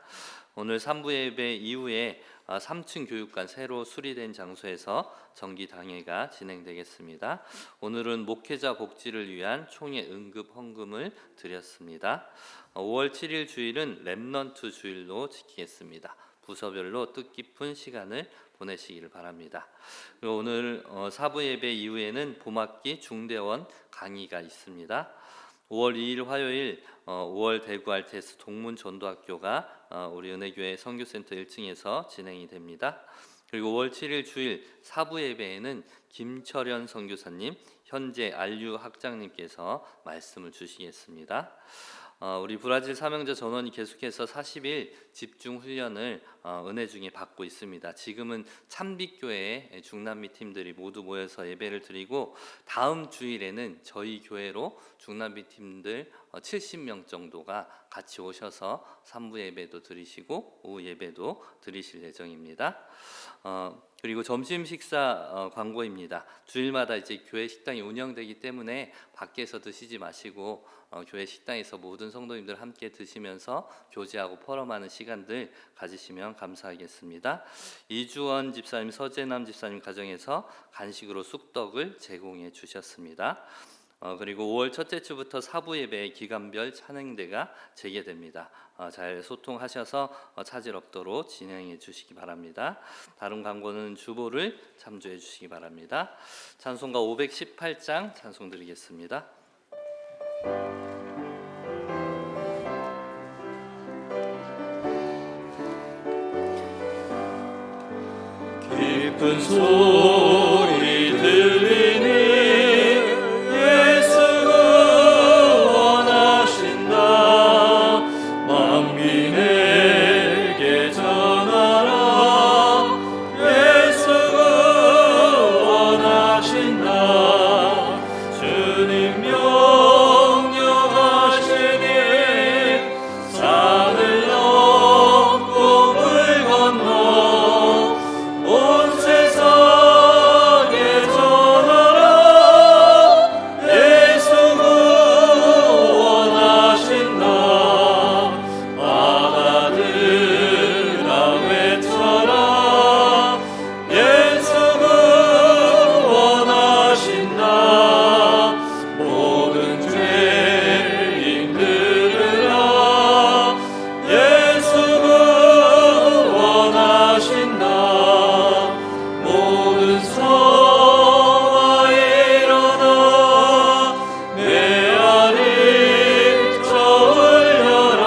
오늘 3부 예배 이후에 3층 교육관 새로 수리된 장소에서 정기 당회가 진행되겠습니다. 오늘은 목회자 복지를 위한 총회 응급 헌금을 드렸습니다. 5월 7일 주일은 렘넌트 주일로 지키겠습니다. 부서별로 뜻깊은 시간을 보내시기를 바랍니다. 그리고 오늘 4부 예배 이후에는 봄학기 중대원 강의가 있습니다. 5월 2일 화요일 5월 대구 RTS 동문전도학교가 우리 은혜교회 선교센터 1층에서 진행이 됩니다. 그리고 5월 7일 주일 4부 예배에는 김철현 선교사님, 현재 안류 학장님께서 말씀을 주시겠습니다. 우리 브라질 사명자 전원이 계속해서 40일 집중 훈련을 은혜 중에 받고 있습니다. 지금은 참빛교회의 중남미 팀들이 모두 모여서 예배를 드리고 다음 주일에는 저희 교회로 중남미 팀들 70명 정도가 같이 오셔서 3부 예배도 드리시고 오후 예배도 드리실 예정입니다. 그리고 점심 식사 광고입니다. 주일마다 이제 교회 식당이 운영되기 때문에 밖에서 드시지 마시고 교회 식당에서 모든 성도님들 함께 드시면서 교제하고 포럼하는 시간들 가지시면 감사하겠습니다. 이주원 집사님, 서재남 집사님 가정에서 간식으로 쑥떡을 제공해 주셨습니다. 그리고 5월 첫째 주부터 사부 예배 기간별 찬양대가 재개됩니다. 잘 소통하셔서 차질 없도록 진행해 주시기 바랍니다. 다른 광고는 주보를 참조해 주시기 바랍니다. 찬송가 518장 찬송 드리겠습니다. 깊은 소리 들리니 예수가 원하신다. 만민에게 전하라. 예수가 원하신다. 주님 명령하시니 산을 넘고 물 건너 온 세상에 전하라. 예수가 원하신다. 바다들아 외쳐라. 예수가 원하신다. 모든 죄인들아 예수가 원하신다. 모든 성아 일어나 메아리 저 올려라.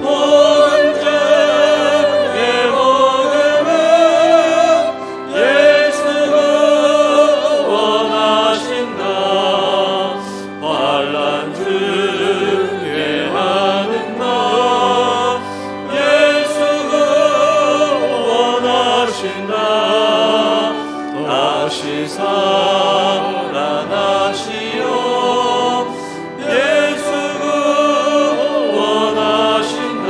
모든 죄의 복음은 예수가 원하신다. 환난 중에 하는 나 예수가 원하신다. 다시 살아나시오. 예수가 원하신다.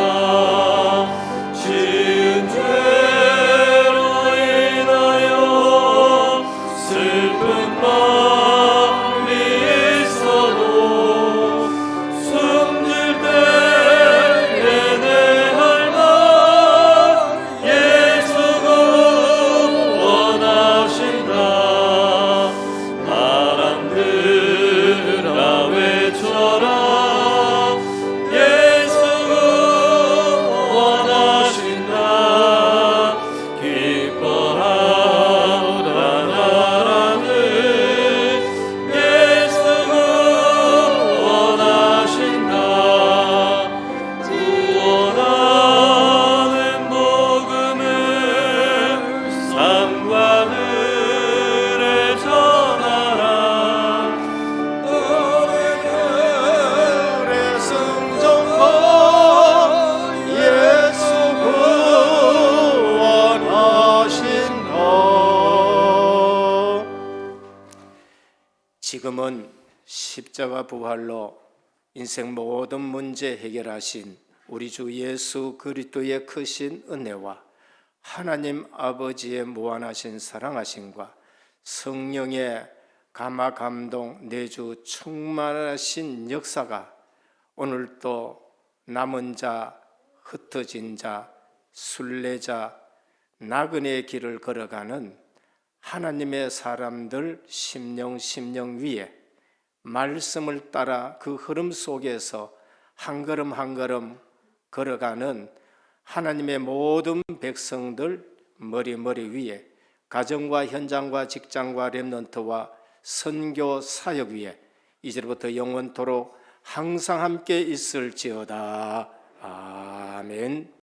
지은 죄로 인하여 슬픈 마음이 있어도 숨질 때에 내 할 말 예수가 원하신다. 바람들아 외쳐라. 예수가 원하신다. 기뻐하라 나라는 예수가 원하신다. 구원하는 복음을 상관들에 전하라. 우리들의 승정과 예수가 원하신다. 지금은 십자가 부활로 인생 모든 문제 해결하신 우리 주 예수 그리스도의 크신 은혜와 하나님 아버지의 무한하신 사랑하심과 성령의 감화 감동 내주 충만하신 역사가 오늘도 남은 자, 흩어진 자, 순례자, 나그네의 길을 걸어가는 하나님의 사람들 심령 위에 말씀을 따라 그 흐름 속에서 한 걸음 한 걸음 걸어가는 하나님의 모든 백성들 머리 위에 가정과 현장과 직장과 렘넌트와 선교 사역 위에 이제부터 영원토록 항상 함께 있을지어다. 아멘.